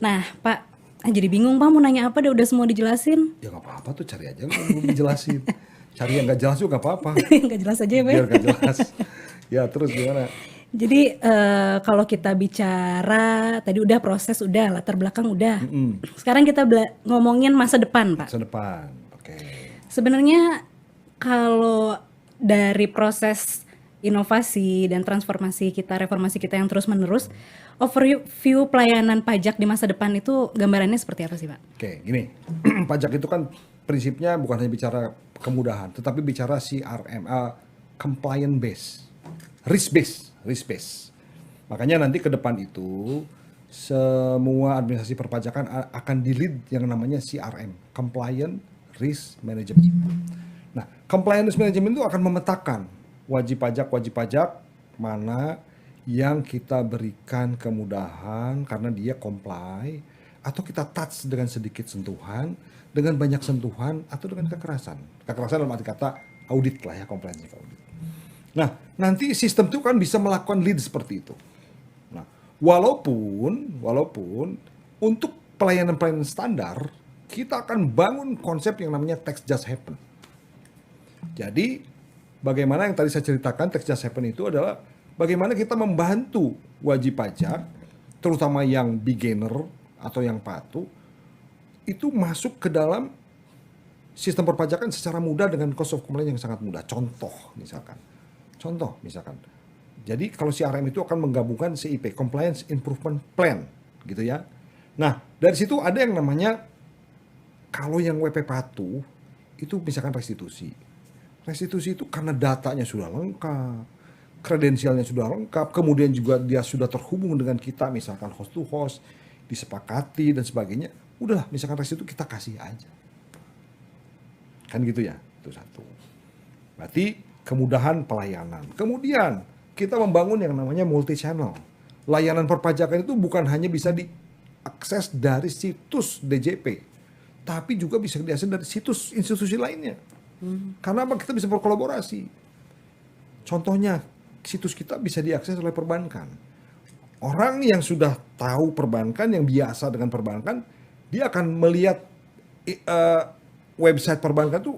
Nah, Pak, jadi bingung Pak mau nanya apa, udah semua dijelasin. Ya nggak apa-apa tuh, cari aja kalau belum dijelasin. Cari yang nggak jelas juga nggak apa-apa. Nggak jelas aja ya Pak. Biar nggak jelas. Ya terus gimana? Jadi kalau kita bicara tadi udah proses, udah latar belakang udah. Sekarang kita ngomongin masa depan Pak. Masa depan, oke. Sebenarnya kalau dari proses inovasi dan transformasi kita, reformasi kita yang terus menerus, overview pelayanan pajak di masa depan itu gambarannya seperti apa sih Pak? Oke, gini, pajak itu kan prinsipnya bukan hanya bicara kemudahan, tetapi bicara CRM, compliant base, risk base. Makanya nanti ke depan itu semua administrasi perpajakan akan di-lead yang namanya CRM, Compliant Risk Management. Nah, Compliant Risk Management itu akan memetakan wajib pajak mana yang kita berikan kemudahan karena dia comply, atau kita touch dengan sedikit sentuhan, dengan banyak sentuhan, atau dengan kekerasan. Kekerasan dalam arti kata audit lah ya, comprehensive audit. Nah, nanti sistem itu kan bisa melakukan lead seperti itu. Nah, walaupun untuk pelayanan standar, kita akan bangun konsep yang namanya tax just happen. Jadi, bagaimana yang tadi saya ceritakan tax just happen itu adalah bagaimana kita membantu wajib pajak, terutama yang beginner atau yang patuh, itu masuk ke dalam sistem perpajakan secara mudah dengan cost of compliance yang sangat mudah. Contoh misalkan, Jadi kalau CRM itu akan menggabungkan CIP, Compliance Improvement Plan, gitu ya. Nah, dari situ ada yang namanya, kalau yang WP patuh, itu misalkan restitusi. Restitusi itu karena datanya sudah lengkap, kredensialnya sudah lengkap, kemudian juga dia sudah terhubung dengan kita, misalkan host to host, disepakati dan sebagainya. Udahlah, misalkan restitusi kita kasih aja. Kan gitu ya, itu satu. Berarti kemudahan pelayanan. Kemudian kita membangun yang namanya multi channel. Layanan perpajakan itu bukan hanya bisa diakses dari situs DJP, tapi juga bisa diakses dari situs institusi lainnya. Karena apa? Kita bisa berkolaborasi. Contohnya, situs kita bisa diakses oleh perbankan. Orang yang sudah tahu perbankan, yang biasa dengan perbankan, dia akan melihat website perbankan itu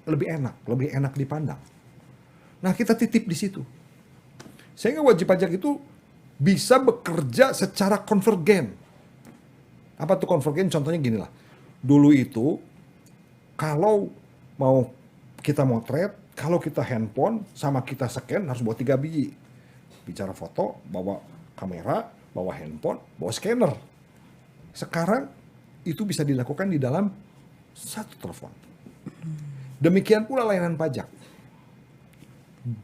lebih enak dipandang. Nah, kita titip di situ. Sehingga wajib pajak itu bisa bekerja secara konvergen. Apa tuh konvergen? Contohnya gini lah. Dulu itu, kalau kita motret, kalau kita handphone sama kita scan harus bawa 3 biji. Bicara foto, bawa kamera, bawa handphone, bawa scanner. Sekarang itu bisa dilakukan di dalam satu telepon. Demikian pula layanan pajak.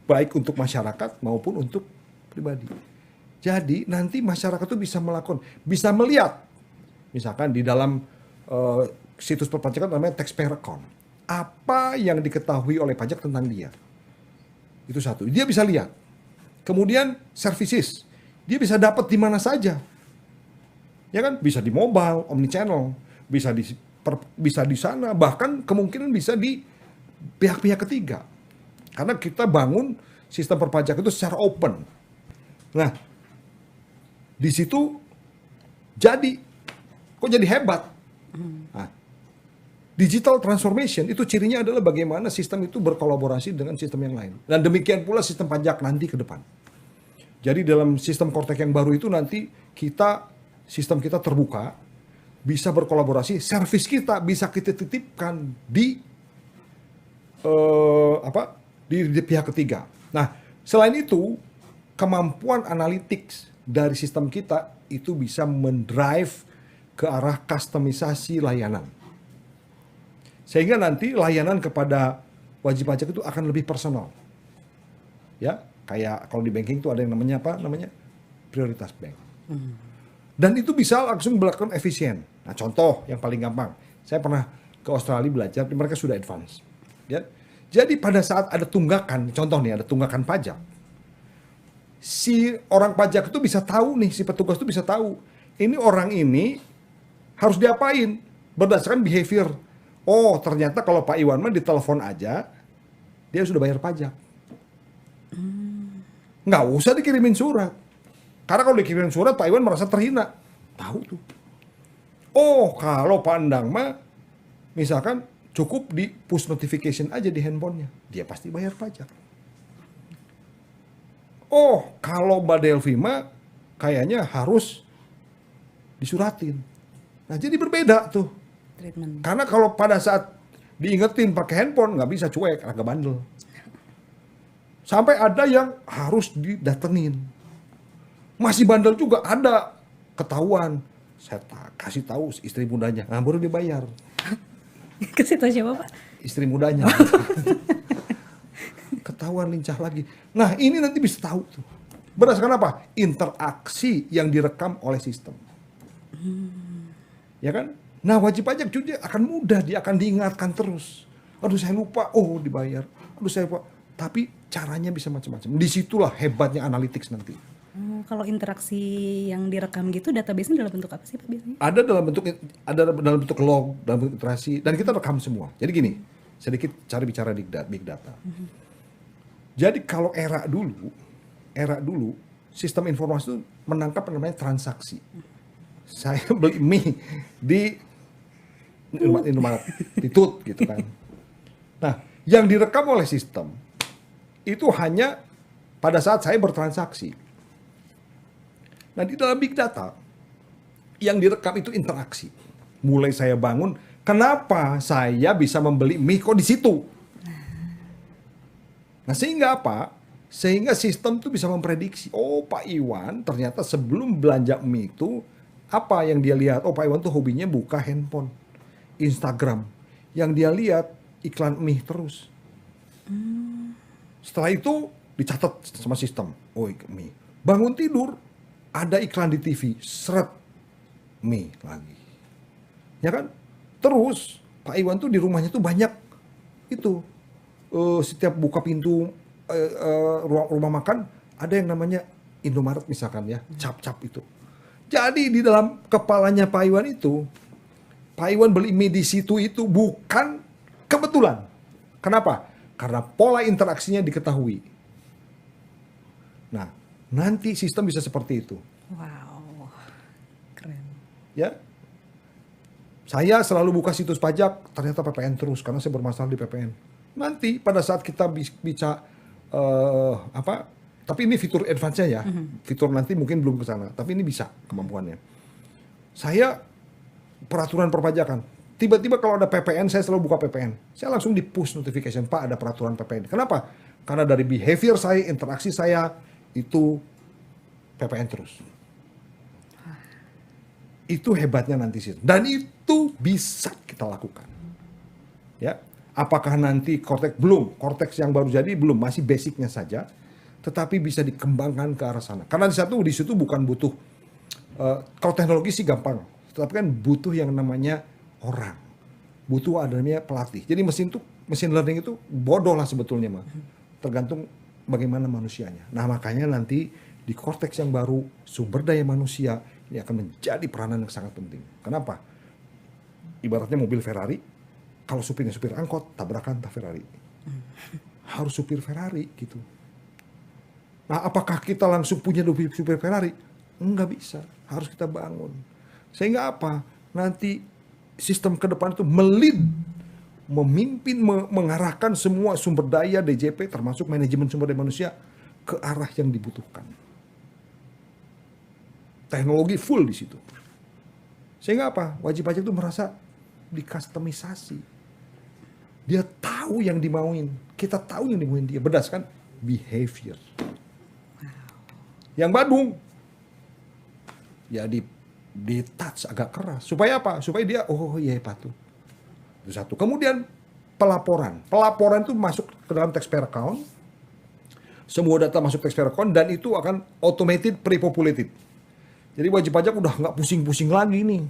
Baik untuk masyarakat maupun untuk pribadi. Jadi nanti masyarakat itu bisa melihat, misalkan di dalam situs perpajakan namanya taxpayer account, apa yang diketahui oleh pajak tentang dia. Itu satu, dia bisa lihat. Kemudian services, dia bisa dapat di mana saja. Ya kan, bisa di mobile, omnichannel, bisa di sana, bahkan kemungkinan bisa di pihak-pihak ketiga. Karena kita bangun sistem perpajak itu secara open. Nah, di situ kok jadi hebat? Nah, digital transformation itu cirinya adalah bagaimana sistem itu berkolaborasi dengan sistem yang lain. Dan demikian pula sistem pajak nanti ke depan. Jadi dalam sistem Kortek yang baru itu nanti sistem kita terbuka, bisa berkolaborasi, servis kita bisa kita titipkan di pihak ketiga. Nah, selain itu, kemampuan analytics dari sistem kita itu bisa mendrive ke arah customisasi layanan. Sehingga nanti layanan kepada wajib pajak itu akan lebih personal. Ya, kayak kalau di banking itu ada yang namanya prioritas bank. Dan itu bisa langsung dilakukan efisien. Nah, contoh yang paling gampang, saya pernah ke Australia belajar, mereka sudah advance. Ya. Jadi pada saat ada tunggakan, contoh nih ada tunggakan pajak, si orang pajak itu bisa tahu nih, si petugas itu bisa tahu, ini orang ini harus diapain berdasarkan behavior. Oh, ternyata kalau Pak Iwan mah ditelepon aja, dia sudah bayar pajak. Nggak usah dikirimin surat. Karena kalau dikirimin surat, Pak Iwan merasa terhina. Tahu tuh. Oh, kalau Pak Endang mah, misalkan cukup di push notification aja di handphonenya. Dia pasti bayar pajak. Oh, kalau Mbak Delvi mah, kayaknya harus disuratin. Nah, jadi berbeda tuh. Treatment. Karena kalau pada saat diingetin pakai handphone, nggak bisa cuek, agak bandel. Sampai ada yang harus didatengin. Masih bandel juga ada, ketahuan. Saya kasih tahu istri mudanya, nah baru dibayar. Kasih tahu siapa, Pak? Istri mudanya. Ketahuan lincah lagi. Nah, ini nanti bisa tahu tuh. Berdasarkan apa? Interaksi yang direkam oleh sistem. Ya kan? Nah, wajib pajak juga akan mudah, dia akan diingatkan terus. Aduh, saya lupa. Oh, dibayar. Aduh, saya lupa. Tapi caranya bisa macam-macam. Disitulah hebatnya analytics nanti. Kalau interaksi yang direkam gitu, database-nya dalam bentuk apa sih, Pak, biasanya? Ada dalam bentuk log, dalam bentuk interaksi, dan kita rekam semua. Jadi gini, sedikit cari bicara big data. Jadi kalau era dulu, sistem informasi itu menangkap namanya transaksi. Saya beli mie di Indomaret, di Tut gitu kan. Nah, yang direkam oleh sistem itu hanya pada saat saya bertransaksi. Nah, di dalam big data, yang direkam itu interaksi. Mulai saya bangun, kenapa saya bisa membeli mie kok di situ? Nah, sehingga apa? Sehingga sistem tuh bisa memprediksi, oh Pak Iwan ternyata sebelum belanja mie itu, apa yang dia lihat? Oh Pak Iwan tuh hobinya buka handphone, Instagram. Yang dia lihat iklan mie terus. Setelah itu dicatat sama sistem, oh mie. Bangun tidur, ada iklan di TV, seret, mie lagi. Ya kan? Terus Pak Iwan tuh di rumahnya tuh banyak itu. Setiap buka pintu rumah makan ada yang namanya Indomaret misalkan ya, cap-cap itu. Jadi di dalam kepalanya Pak Iwan itu, Pak Iwan beli mie di situ itu bukan kebetulan. Kenapa? Karena pola interaksinya diketahui. Nah, nanti sistem bisa seperti itu. Wow, keren. Ya, saya selalu buka situs pajak, ternyata PPN terus karena saya bermasalah di PPN. Nanti pada saat kita bisa tapi ini fitur advance-nya ya. Fitur nanti mungkin belum ke sana, tapi ini bisa kemampuannya. Saya peraturan perpajakan. Tiba-tiba kalau ada PPN, saya selalu buka PPN. Saya langsung di push notification, Pak ada peraturan PPN. Kenapa? Karena dari behavior saya, interaksi saya, itu PPN terus. Itu hebatnya nanti sih. Dan itu bisa kita lakukan. Ya. Apakah nanti Cortex belum? Cortex yang baru jadi belum, masih basicnya saja. Tetapi bisa dikembangkan ke arah sana. Karena di situ bukan butuh, kalau teknologi sih gampang. Tetapi kan butuh yang namanya orang. Butuh adanya pelatih. Jadi mesin learning itu bodoh lah sebetulnya mah. Tergantung bagaimana manusianya. Nah makanya nanti di Cortex yang baru, sumber daya manusia ini akan menjadi peranan yang sangat penting. Kenapa? Ibaratnya mobil Ferrari, kalau supirnya supir angkot, tabrakan Ferrari. Harus supir Ferrari gitu. Nah apakah kita langsung punya supir Ferrari? Enggak bisa, harus kita bangun. Sehingga apa? Nanti sistem ke depan itu memimpin, mengarahkan semua sumber daya DJP, termasuk manajemen sumber daya manusia, ke arah yang dibutuhkan. Teknologi full di situ. Sehingga apa? Wajib pajak itu merasa dikustomisasi. Dia tahu yang dimauin. Kita tahu yang dimauin dia. Berdasarkan behavior. Yang Badung. Ya di touch agak keras. Supaya apa? Supaya dia, oh iya patuh. Itu satu. Kemudian pelaporan. Pelaporan itu masuk ke dalam taxpayer account. Semua data masuk taxpayer account. Dan itu akan automated pre-populated. Jadi wajib pajak udah nggak pusing-pusing lagi nih.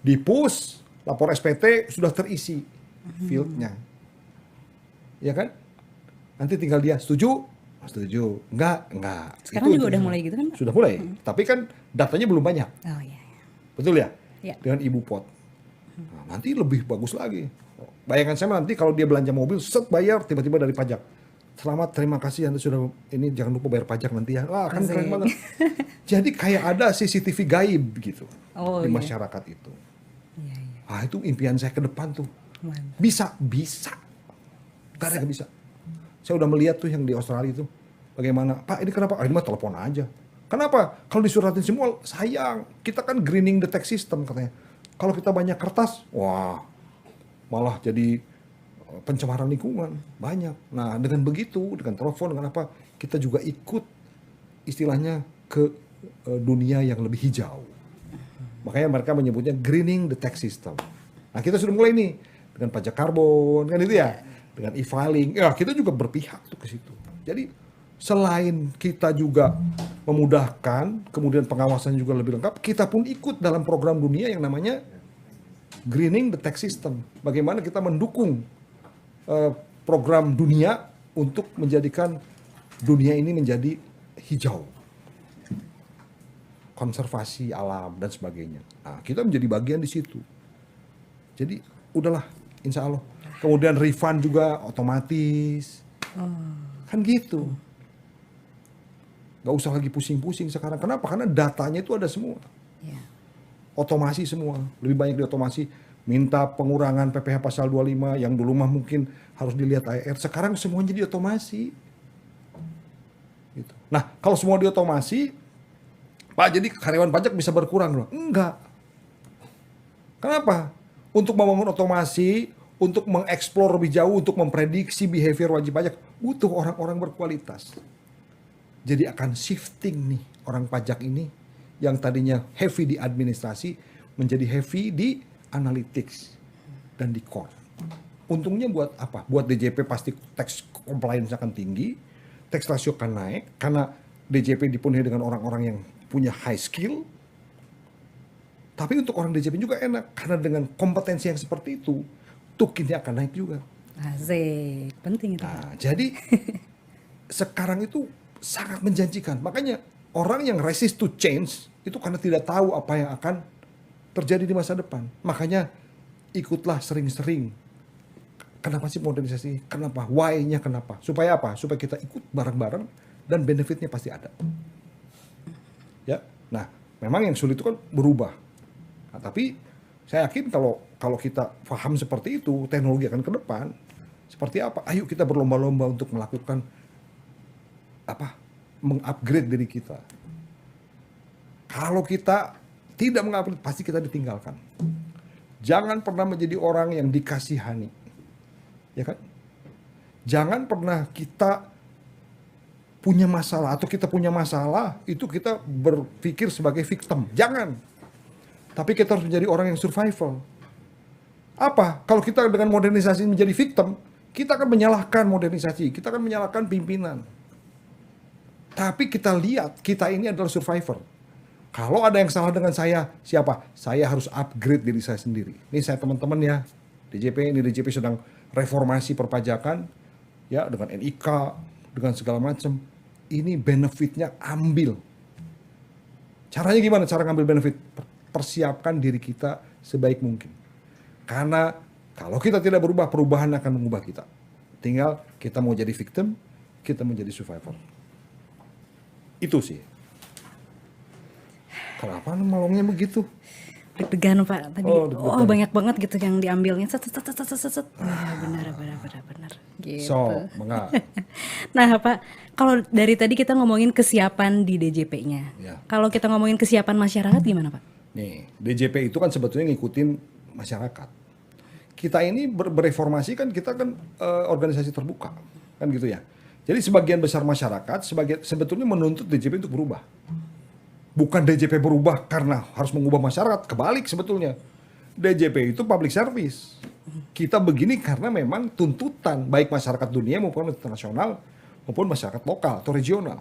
Di push, lapor SPT sudah terisi fieldnya. Ya kan? Nanti tinggal dia setuju, enggak. Sekarang itu juga udah mulai gitu kan, Pak? Sudah mulai. Tapi kan datanya belum banyak. Oh iya. Betul ya? Iya. Dengan ibu pot. Nah, nanti lebih bagus lagi. Bayangkan saya nanti kalau dia belanja mobil, set bayar tiba-tiba dari pajak. Selamat, terima kasih Anda sudah ini, jangan lupa bayar pajak nanti ya. Wah, kan keren banget. Jadi kayak ada CCTV gaib gitu di masyarakat itu. Iya. Ah, itu impian saya ke depan tuh. Mantap. Bisa. Gak ada yang bisa. Saya udah melihat tuh yang di Australia itu. Bagaimana, Pak ini kenapa? Ini mah telepon aja. Kenapa? Kalau disuratin semua, sayang. Kita kan greening the tax system katanya. Kalau kita banyak kertas, wah malah jadi pencemaran lingkungan. Banyak. Nah dengan begitu, dengan telepon, dengan apa, kita juga ikut istilahnya ke dunia yang lebih hijau. Makanya mereka menyebutnya greening the tax system. Nah kita sudah mulai nih. Dengan pajak karbon, kan itu ya. Dengan e-filing, ya kita juga berpihak tuh ke situ. Jadi selain kita juga memudahkan, kemudian pengawasan juga lebih lengkap, kita pun ikut dalam program dunia yang namanya greening the tax system. Bagaimana kita mendukung program dunia untuk menjadikan dunia ini menjadi hijau. Konservasi alam dan sebagainya. Nah, kita menjadi bagian di situ. Jadi udahlah, insya Allah. Kemudian refund juga otomatis. Kan gitu. Gak usah lagi pusing-pusing sekarang. Kenapa? Karena datanya itu ada semua. Otomasi semua. Lebih banyak diotomasi. Minta pengurangan PPh pasal 25 yang dulu mah mungkin harus dilihat AER. Sekarang semuanya diotomasi. Gitu. Nah, kalau semua diotomasi, Pak, jadi karyawan pajak bisa berkurang loh. Enggak. Kenapa? Untuk membangun otomasi, untuk mengeksplor lebih jauh, untuk memprediksi behavior wajib pajak, butuh orang-orang berkualitas. Jadi akan shifting nih orang pajak ini yang tadinya heavy di administrasi menjadi heavy di analytics dan di core. Untungnya buat apa? Buat DJP pasti tax compliance akan tinggi, tax ratio akan naik karena DJP dipenuhi dengan orang-orang yang punya high skill. Tapi untuk orang DJP juga enak karena dengan kompetensi yang seperti itu, tukinnya akan naik juga. Asik, penting itu. Nah, jadi sekarang itu sangat menjanjikan. Makanya orang yang resist to change itu karena tidak tahu apa yang akan terjadi di masa depan. Makanya ikutlah sering-sering. Kenapa sih modernisasi? Kenapa? Why-nya kenapa? Supaya apa? Supaya kita ikut bareng-bareng dan benefitnya pasti ada. Ya, nah memang yang sulit itu kan berubah. Nah, tapi saya yakin kalau kita paham seperti itu, teknologi akan ke depan. Seperti apa? Ayo kita berlomba-lomba untuk melakukan mengupgrade diri kita. Kalau kita tidak mengupgrade, pasti kita ditinggalkan. Jangan pernah menjadi orang yang dikasihani, ya kan? Jangan pernah kita punya masalah atau kita punya masalah itu kita berpikir sebagai victim. Jangan. Tapi kita harus menjadi orang yang survival. Apa? Kalau kita dengan modernisasi menjadi victim, kita akan menyalahkan modernisasi, kita akan menyalahkan pimpinan. Tapi kita lihat, kita ini adalah survivor. Kalau ada yang salah dengan saya, siapa? Saya harus upgrade diri saya sendiri. Ini saya teman-teman ya, DJP sedang reformasi perpajakan, ya dengan NIK, dengan segala macam. Ini benefitnya ambil. Caranya gimana? Cara ngambil benefit? Persiapkan diri kita sebaik mungkin. Karena kalau kita tidak berubah, perubahan akan mengubah kita. Tinggal kita mau jadi victim, kita mau jadi survivor. Itu sih. Kenapa melongnya begitu? Deg-degan Pak tadi. deg-degan. Banyak banget gitu yang diambilnya. Set. Benar. Gitu. Enggak. Nah Pak, kalau dari tadi kita ngomongin kesiapan di DJP-nya. Ya. Kalau kita ngomongin kesiapan masyarakat gimana Pak? Nih, DJP itu kan sebetulnya ngikutin masyarakat. Kita ini bereformasi kan, kita kan organisasi terbuka. Kan gitu ya. Jadi sebagian besar masyarakat sebetulnya menuntut DJP untuk berubah. Bukan DJP berubah karena harus mengubah masyarakat, kebalik sebetulnya. DJP itu public service. Kita begini karena memang tuntutan baik masyarakat dunia maupun internasional maupun masyarakat lokal atau regional.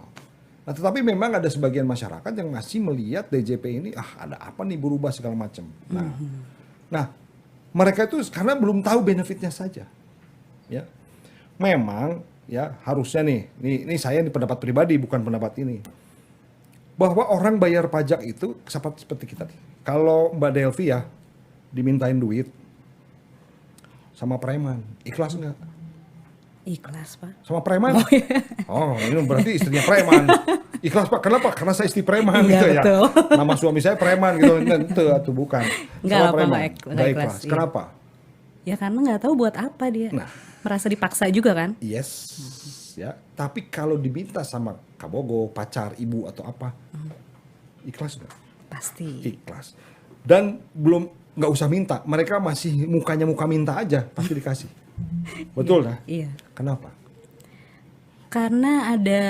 Nah, tetapi memang ada sebagian masyarakat yang masih melihat DJP ini ada apa nih berubah segala macam. Nah, mereka itu karena belum tahu benefitnya saja. Ya. Memang ya harusnya ini saya di pendapat pribadi bukan pendapat ini, bahwa orang bayar pajak itu seperti kita nih. Kalau Mbak Delvi ya dimintain duit sama preman, ikhlas nggak? Ikhlas Pak. Sama preman? Oh, ini berarti istrinya preman. Ikhlas Pak, kenapa? Karena saya istri preman gitu ya. Betul. Nama suami saya preman gitu, itu bukan. Nggak Sama apa, preman, nggak nggak ikhlas, ikhlas. iya. Kenapa? Ya karena nggak tahu buat apa dia. Nah. Merasa dipaksa juga kan? Yes, ya. Tapi kalau diminta sama kabogo, pacar, ibu atau apa, ikhlas nggak? Pasti. Ikhlas. Dan nggak usah minta, mereka masih mukanya muka minta aja, pasti dikasih. Betul dah? Iya. Kenapa? Karena ada,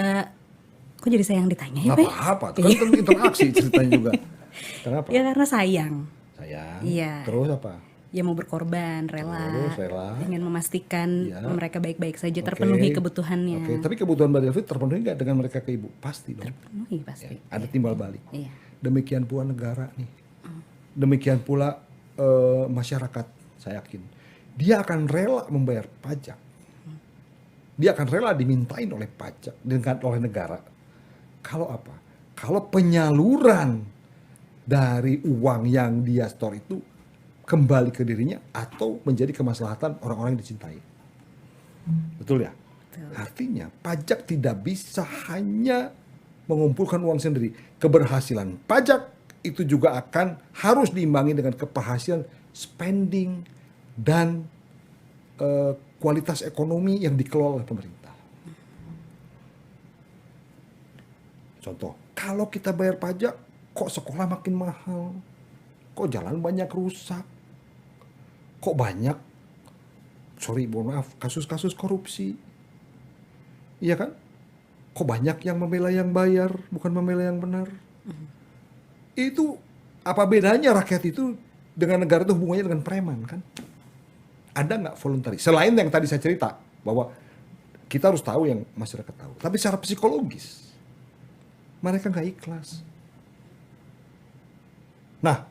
kok jadi saya yang ditanya ya Nggak Pak? apa-apa, itu kan interaksi ceritanya juga. Kenapa? Ya karena sayang. Sayang. Iya. Terus apa? Ya mau berkorban, rela, Terus rela. ingin memastikan Iya. mereka baik-baik saja, Oke. terpenuhi kebutuhannya. Oke, tapi kebutuhan Mbak Delvi terpenuhi nggak dengan mereka ke ibu? Pasti dong. Terpenuhi pasti. Ya, ada timbal balik. Iya. Demikian pula negara nih. Demikian pula masyarakat, saya yakin. Dia akan rela membayar pajak. Dia akan rela dimintain oleh pajak oleh negara. Kalau apa? Kalau penyaluran dari uang yang dia store itu kembali ke dirinya atau menjadi kemaslahatan orang-orang yang dicintai. Betul ya? Betul. Artinya pajak tidak bisa hanya mengumpulkan uang sendiri. Keberhasilan pajak itu juga akan harus diimbangi dengan keberhasilan spending dan kualitas ekonomi yang dikelola oleh pemerintah. Contoh, kalau kita bayar pajak, kok sekolah makin mahal, kok jalan banyak rusak, kok banyak mohon maaf, kasus-kasus korupsi. Iya kan? Kok banyak yang membela yang bayar, bukan membela yang benar? Itu apa bedanya rakyat itu dengan negara itu hubungannya dengan preman kan? Ada nggak voluntary? Selain yang tadi saya cerita, bahwa kita harus tahu yang masyarakat tahu. Tapi secara psikologis, mereka nggak ikhlas. Nah,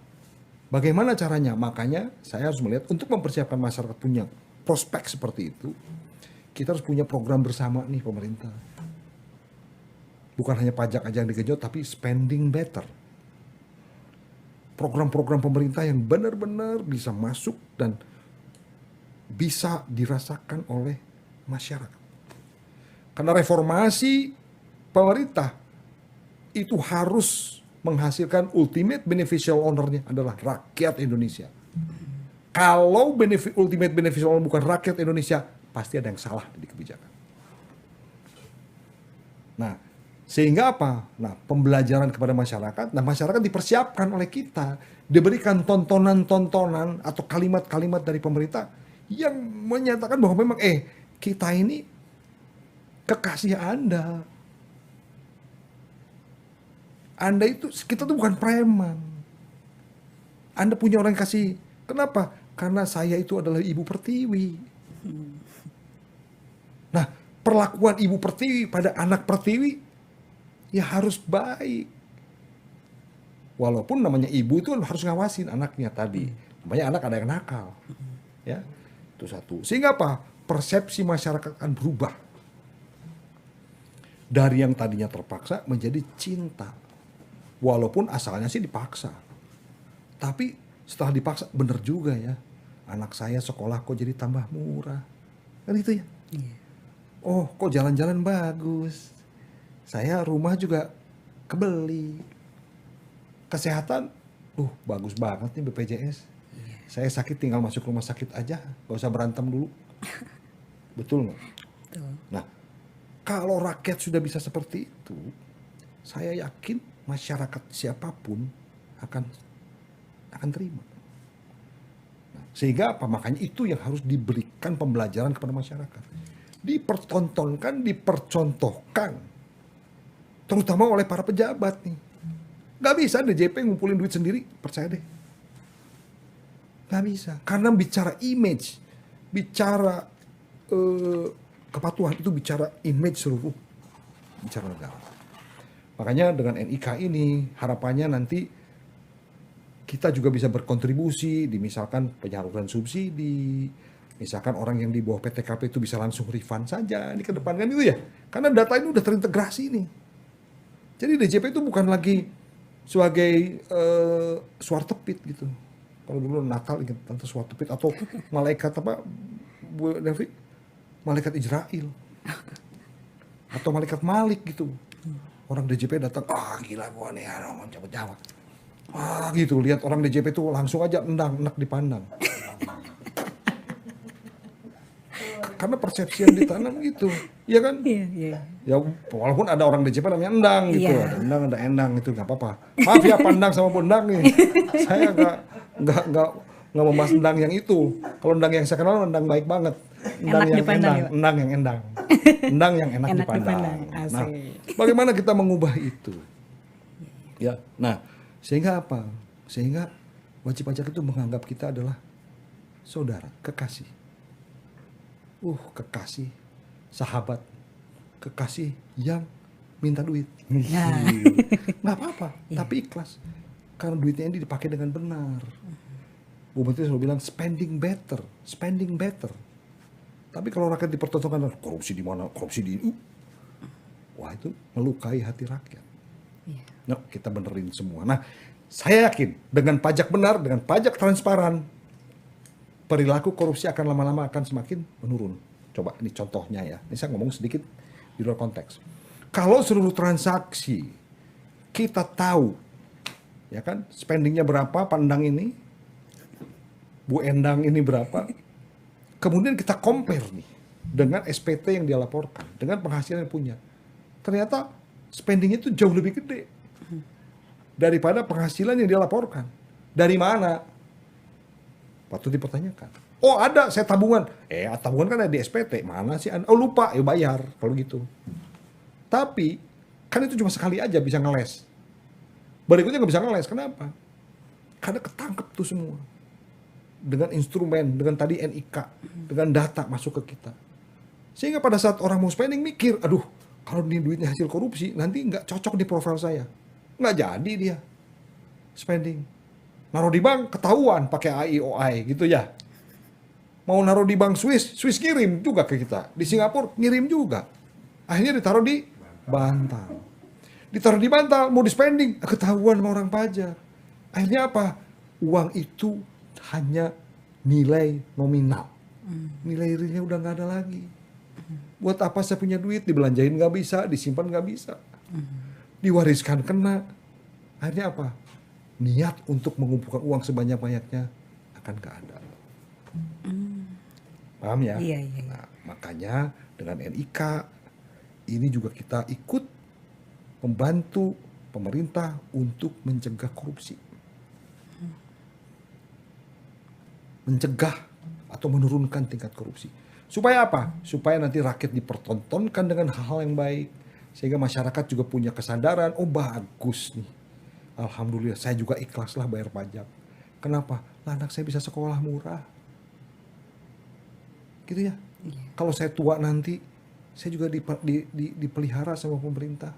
bagaimana caranya? Makanya saya harus melihat untuk mempersiapkan masyarakat punya prospek seperti itu, kita harus punya program bersama nih pemerintah. Bukan hanya pajak aja yang digenjot, tapi spending better. Program-program pemerintah yang benar-benar bisa masuk dan bisa dirasakan oleh masyarakat. Karena reformasi pemerintah itu harus menghasilkan ultimate beneficial owner-nya adalah rakyat Indonesia. Kalau ultimate beneficial owner bukan rakyat Indonesia, pasti ada yang salah di kebijakan. Nah, sehingga apa? Nah, pembelajaran kepada masyarakat. Nah, masyarakat dipersiapkan oleh kita, diberikan tontonan-tontonan atau kalimat-kalimat dari pemerintah yang menyatakan bahwa memang kita ini kekasih Anda. Anda itu, kita tuh bukan preman. Anda punya orang yang kasih. Kenapa? Karena saya itu adalah Ibu Pertiwi. Nah, perlakuan Ibu Pertiwi pada anak Pertiwi ya harus baik. Walaupun namanya ibu itu harus ngawasin anaknya tadi. Namanya anak ada yang nakal. Ya, itu satu. Sehingga apa? Persepsi masyarakat akan berubah. Dari yang tadinya terpaksa menjadi cinta. Walaupun asalnya sih dipaksa. Tapi setelah dipaksa, bener juga ya. Anak saya sekolah kok jadi tambah murah. Kan gitu ya? Oh, kok jalan-jalan bagus. Saya rumah juga kebeli. Kesehatan, bagus banget nih BPJS. Saya sakit tinggal masuk rumah sakit aja. Gak usah berantem dulu. Betul nggak? Betul. Nah, kalau rakyat sudah bisa seperti itu, saya yakin masyarakat siapapun akan terima. Nah, sehingga apa? Makanya itu yang harus diberikan pembelajaran kepada masyarakat. Dipertontonkan, dipercontohkan. Terutama oleh para pejabat nih. Gak bisa DJP ngumpulin duit sendiri, percaya deh. Gak bisa. Karena bicara image, bicara kepatuhan, itu bicara image seluruh, bicara negara. Makanya dengan NIK ini, harapannya nanti kita juga bisa berkontribusi di misalkan penyaluran subsidi, misalkan orang yang di bawah PTKP itu bisa langsung refund saja ini ke depan kan itu ya. Karena data ini udah terintegrasi nih. Jadi DJP itu bukan lagi sebagai suartepit gitu. Kalau dulu Natal ingat tante suartepit atau malaikat apa Bu Devi? Malaikat Israel. Atau malaikat Malik gitu. Orang DJP datang, gila gua nih, cabut nyawa. Gitu, lihat orang DJP itu langsung aja enak dipandang. Karena persepsi yang ditanam gitu, iya kan? Iya. Ya walaupun ada orang DJP namanya Endang gitu, Iya. ada Endang, ada Endang itu nggak apa-apa. Maaf ya Pandang sama Bundang nih, saya nggak membahas Endang yang itu. Kalau Endang yang saya kenal Endang baik banget. Endang Enak yang dipandang, Endang, ya, Pak? Endang yang Endang, Endang yang enak Enak dipandang. dipandang, asik. Nah, bagaimana kita mengubah itu? Ya, nah sehingga apa? Sehingga wajib pajak itu menganggap kita adalah saudara, kekasih. Kekasih, sahabat, kekasih yang minta duit. Nggak apa-apa, tapi ikhlas. Karena duitnya ini dipakai dengan benar. Bu Menteri selalu bilang spending better. Tapi kalau rakyat dipertontonkan korupsi di mana, korupsi di wah itu melukai hati rakyat. Nah, kita benerin semua. Nah, saya yakin dengan pajak benar, dengan pajak transparan, perilaku korupsi akan lama-lama akan semakin menurun. Coba ini contohnya ya. Ini saya ngomong sedikit di luar konteks. Kalau seluruh transaksi kita tahu, ya kan, spendingnya berapa, Pandang ini, Bu Endang ini berapa, kemudian kita compare nih dengan SPT yang dia laporkan, dengan penghasilan yang punya. Ternyata spendingnya itu jauh lebih gede daripada penghasilan yang dia laporkan. Dari mana? Patut dipertanyakan. Oh ada, saya tabungan. Tabungan kan ada di SPT. Mana sih Anda? Oh lupa, bayar kalau gitu. Tapi kan itu cuma sekali aja bisa ngeles. Berikutnya nggak bisa ngeles. Kenapa? Karena ketangkep tuh semua. Dengan instrumen, dengan tadi NIK, dengan data masuk ke kita. Sehingga pada saat orang mau spending mikir, aduh kalau ini duitnya hasil korupsi, nanti nggak cocok di profil saya. Nggak jadi dia spending. Naruh di bank ketahuan pakai AIOI gitu ya. Mau naruh di bank Swiss ngirim juga ke kita. Di Singapura ngirim juga. Akhirnya ditaruh di bantal. Ditaruh di bantal, mau di spending, ketahuan sama orang pajak. Akhirnya apa? Uang itu hanya nilai nominal. Nilai realnya udah nggak ada lagi. Buat apa saya punya duit, dibelanjain nggak bisa, disimpan nggak bisa. Diwariskan kena. Akhirnya apa? Niat untuk mengumpulkan uang sebanyak-banyaknya akan nggak ada. Paham ya? Iya. Nah, makanya dengan NIK ini juga kita ikut membantu pemerintah untuk mencegah korupsi. Mencegah atau menurunkan tingkat korupsi. Supaya apa? Supaya nanti rakyat dipertontonkan dengan hal-hal yang baik. Sehingga masyarakat juga punya kesadaran, oh bagus nih. Alhamdulillah, saya juga ikhlas lah bayar pajak. Kenapa? Lah, anak saya bisa sekolah murah. Gitu ya. Kalau saya tua nanti, saya juga dipelihara sama pemerintah.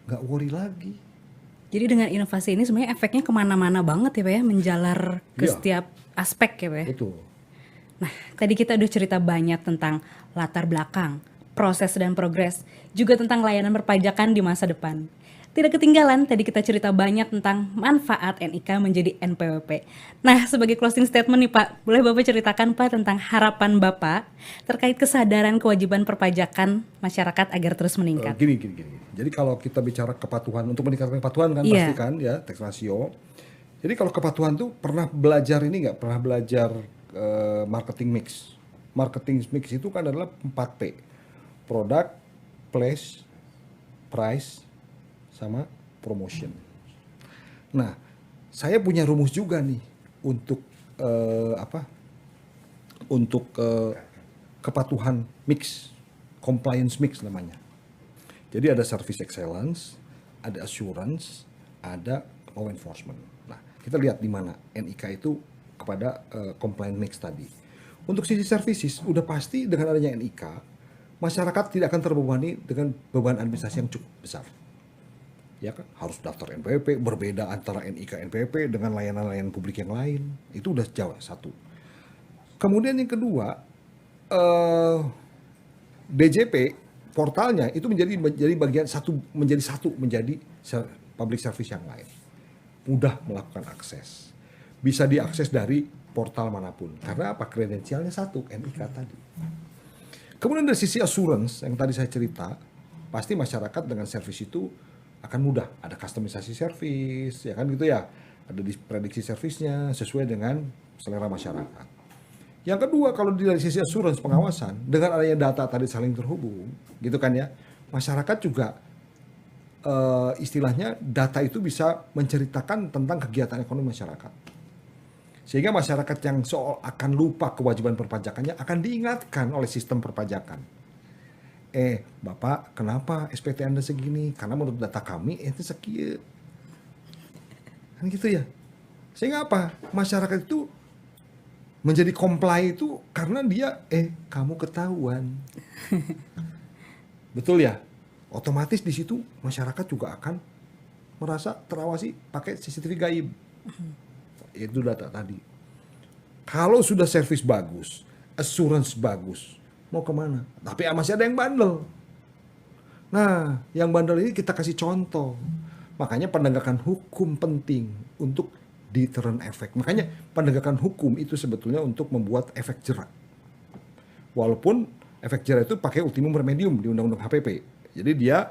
Nggak worry lagi. Jadi dengan inovasi ini sebenarnya efeknya kemana-mana banget ya Pak ya, menjalar ke setiap aspek ya Pak ya. Betul. Nah, tadi kita udah cerita banyak tentang latar belakang, proses dan progres, juga tentang layanan perpajakan di masa depan. Tidak ketinggalan, tadi kita cerita banyak tentang manfaat NIK menjadi NPWP. Nah, sebagai closing statement nih Pak, boleh Bapak ceritakan Pak tentang harapan Bapak terkait kesadaran kewajiban perpajakan masyarakat agar terus meningkat. Gini. Jadi kalau kita bicara kepatuhan, untuk meningkatkan kepatuhan kan pasti kan ya, tax ratio. Jadi kalau kepatuhan tuh pernah belajar ini nggak? Pernah belajar marketing mix. Marketing mix itu kan adalah 4P. Product, place, price, sama promotion. Nah, saya punya rumus juga nih untuk kepatuhan mix, compliance mix namanya. Jadi ada service excellence, ada assurance, ada law enforcement. Nah, kita lihat di mana NIK itu kepada compliance mix tadi. Untuk sisi services, udah pasti dengan adanya NIK, masyarakat tidak akan terbebani dengan beban administrasi yang cukup besar. Ya kan, harus daftar NPWP, berbeda antara NIK NPWP dengan layanan-layanan publik yang lain. Itu udah jauh satu. Kemudian yang kedua, DJP portalnya itu menjadi public service yang lain. Mudah melakukan akses. Bisa diakses dari portal manapun. Karena apa? Kredensialnya satu, NIK tadi. Kemudian dari sisi assurance yang tadi saya cerita, pasti masyarakat dengan service itu akan mudah. Ada customisasi service, ya kan gitu ya. Ada prediksi servisnya sesuai dengan selera masyarakat. Yang kedua, kalau dari sisi assurance pengawasan, dengan adanya data tadi saling terhubung, gitu kan ya, masyarakat juga istilahnya data itu bisa menceritakan tentang kegiatan ekonomi masyarakat. Sehingga masyarakat yang akan lupa kewajiban perpajakannya akan diingatkan oleh sistem perpajakan. Bapak, kenapa SPT Anda segini? Karena menurut data kami itu sekian. Kan gitu ya. Sehingga apa? Masyarakat itu menjadi comply itu karena dia kamu ketahuan. Betul ya? Otomatis di situ masyarakat juga akan merasa terawasi pakai CCTV gaib. Itu data tadi. Kalau sudah servis bagus, assurance bagus, mau kemana? Tapi masih ada yang bandel. Nah, yang bandel ini kita kasih contoh. Makanya penegakan hukum penting untuk deterrent effect. Makanya penegakan hukum itu sebetulnya untuk membuat efek jerak. Walaupun efek jerak itu pakai ultimum remedium di Undang-Undang HPP. Jadi dia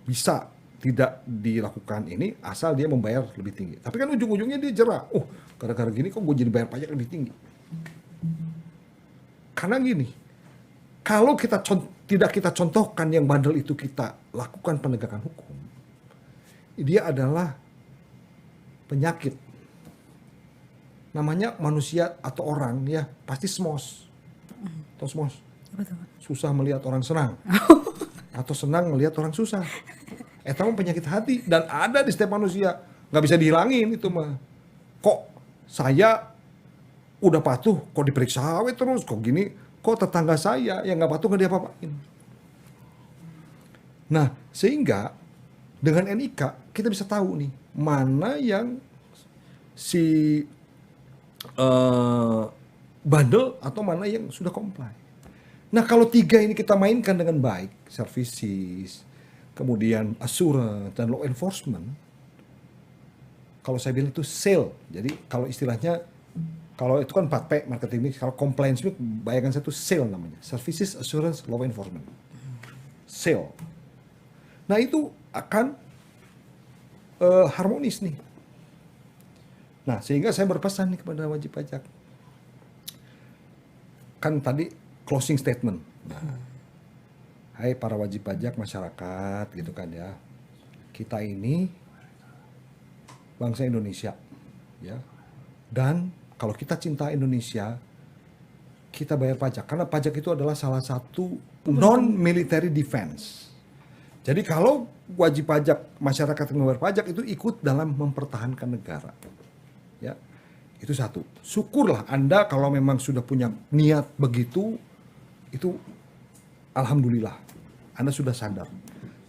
bisa tidak dilakukan ini asal dia membayar lebih tinggi. Tapi kan ujung-ujungnya dia jerak. Gara-gara gini kok gue jadi bayar pajak lebih tinggi. Karena gini, kalau tidak kita contohkan yang bandel itu kita lakukan penegakan hukum, dia adalah penyakit namanya manusia atau orang ya pasti smos. Atau smos. Susah melihat orang senang. Atau senang melihat orang susah. Itu penyakit hati dan ada di setiap manusia. Nggak bisa dihilangin itu mah. Kok saya udah patuh, kok diperiksa terus, kok gini, kok tetangga saya yang nggak patuh nggak diapa-apain. Nah, sehingga dengan NIK kita bisa tahu nih mana yang si bandel atau mana yang sudah comply. Nah, kalau 3 ini kita mainkan dengan baik, services, kemudian assurance dan law enforcement, kalau saya bilang itu sale. Jadi kalau istilahnya, kalau itu kan 4P marketing, kalau compliance bayangkan saya itu sale namanya, services, assurance, law enforcement, sale. Nah itu akan harmonis nih. Nah sehingga saya berpesan nih kepada wajib pajak. Kan tadi closing statement. Nah, hai para wajib pajak masyarakat gitu kan ya. Kita ini bangsa Indonesia ya. Dan kalau kita cinta Indonesia, kita bayar pajak. Karena pajak itu adalah salah satu non-military defense. Jadi kalau wajib pajak, masyarakat yang membayar pajak itu ikut dalam mempertahankan negara. Ya, itu satu. Syukurlah Anda kalau memang sudah punya niat begitu, itu alhamdulillah Anda sudah sadar.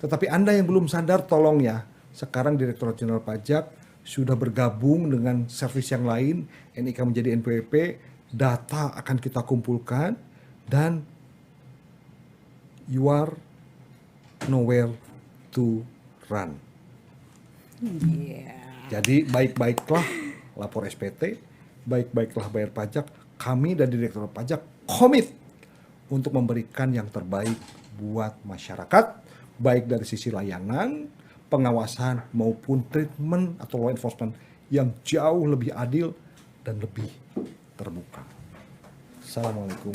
Tetapi Anda yang belum sadar, tolong ya, sekarang Direktorat Jenderal Pajak sudah bergabung dengan servis yang lain, NIK menjadi NPWP, data akan kita kumpulkan, dan you are nowhere to run. Jadi baik-baiklah lapor SPT, baik-baiklah bayar pajak. Kami dari Direktorat Pajak komit untuk memberikan yang terbaik buat masyarakat, baik dari sisi layanan, pengawasan maupun treatment atau law enforcement yang jauh lebih adil dan lebih terbuka. Assalamualaikum.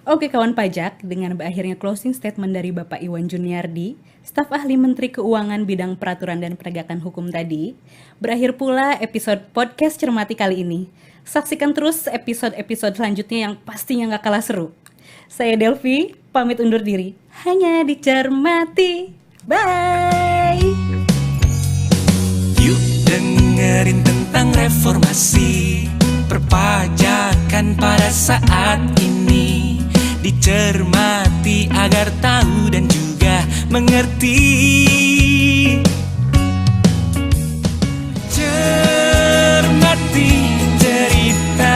Oke kawan pajak, dengan berakhirnya closing statement dari Bapak Iwan Juniardi, staf ahli Menteri Keuangan bidang peraturan dan penegakan hukum tadi, berakhir pula episode podcast Cermati kali ini. Saksikan terus episode-episode selanjutnya yang pastinya gak kalah seru. Saya Delvi, pamit undur diri. Hanya dicermati. Bye! Yuk dengerin tentang reformasi perpajakan pada saat ini. Dicermati agar tahu dan juga mengerti. Cermati cerita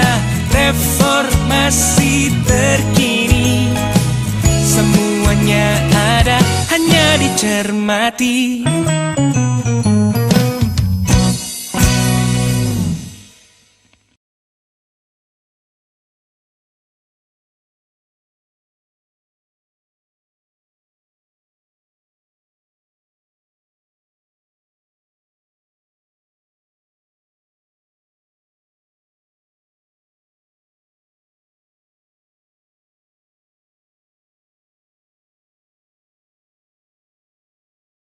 reformasi terkini. Semuanya ada hanya dicermati.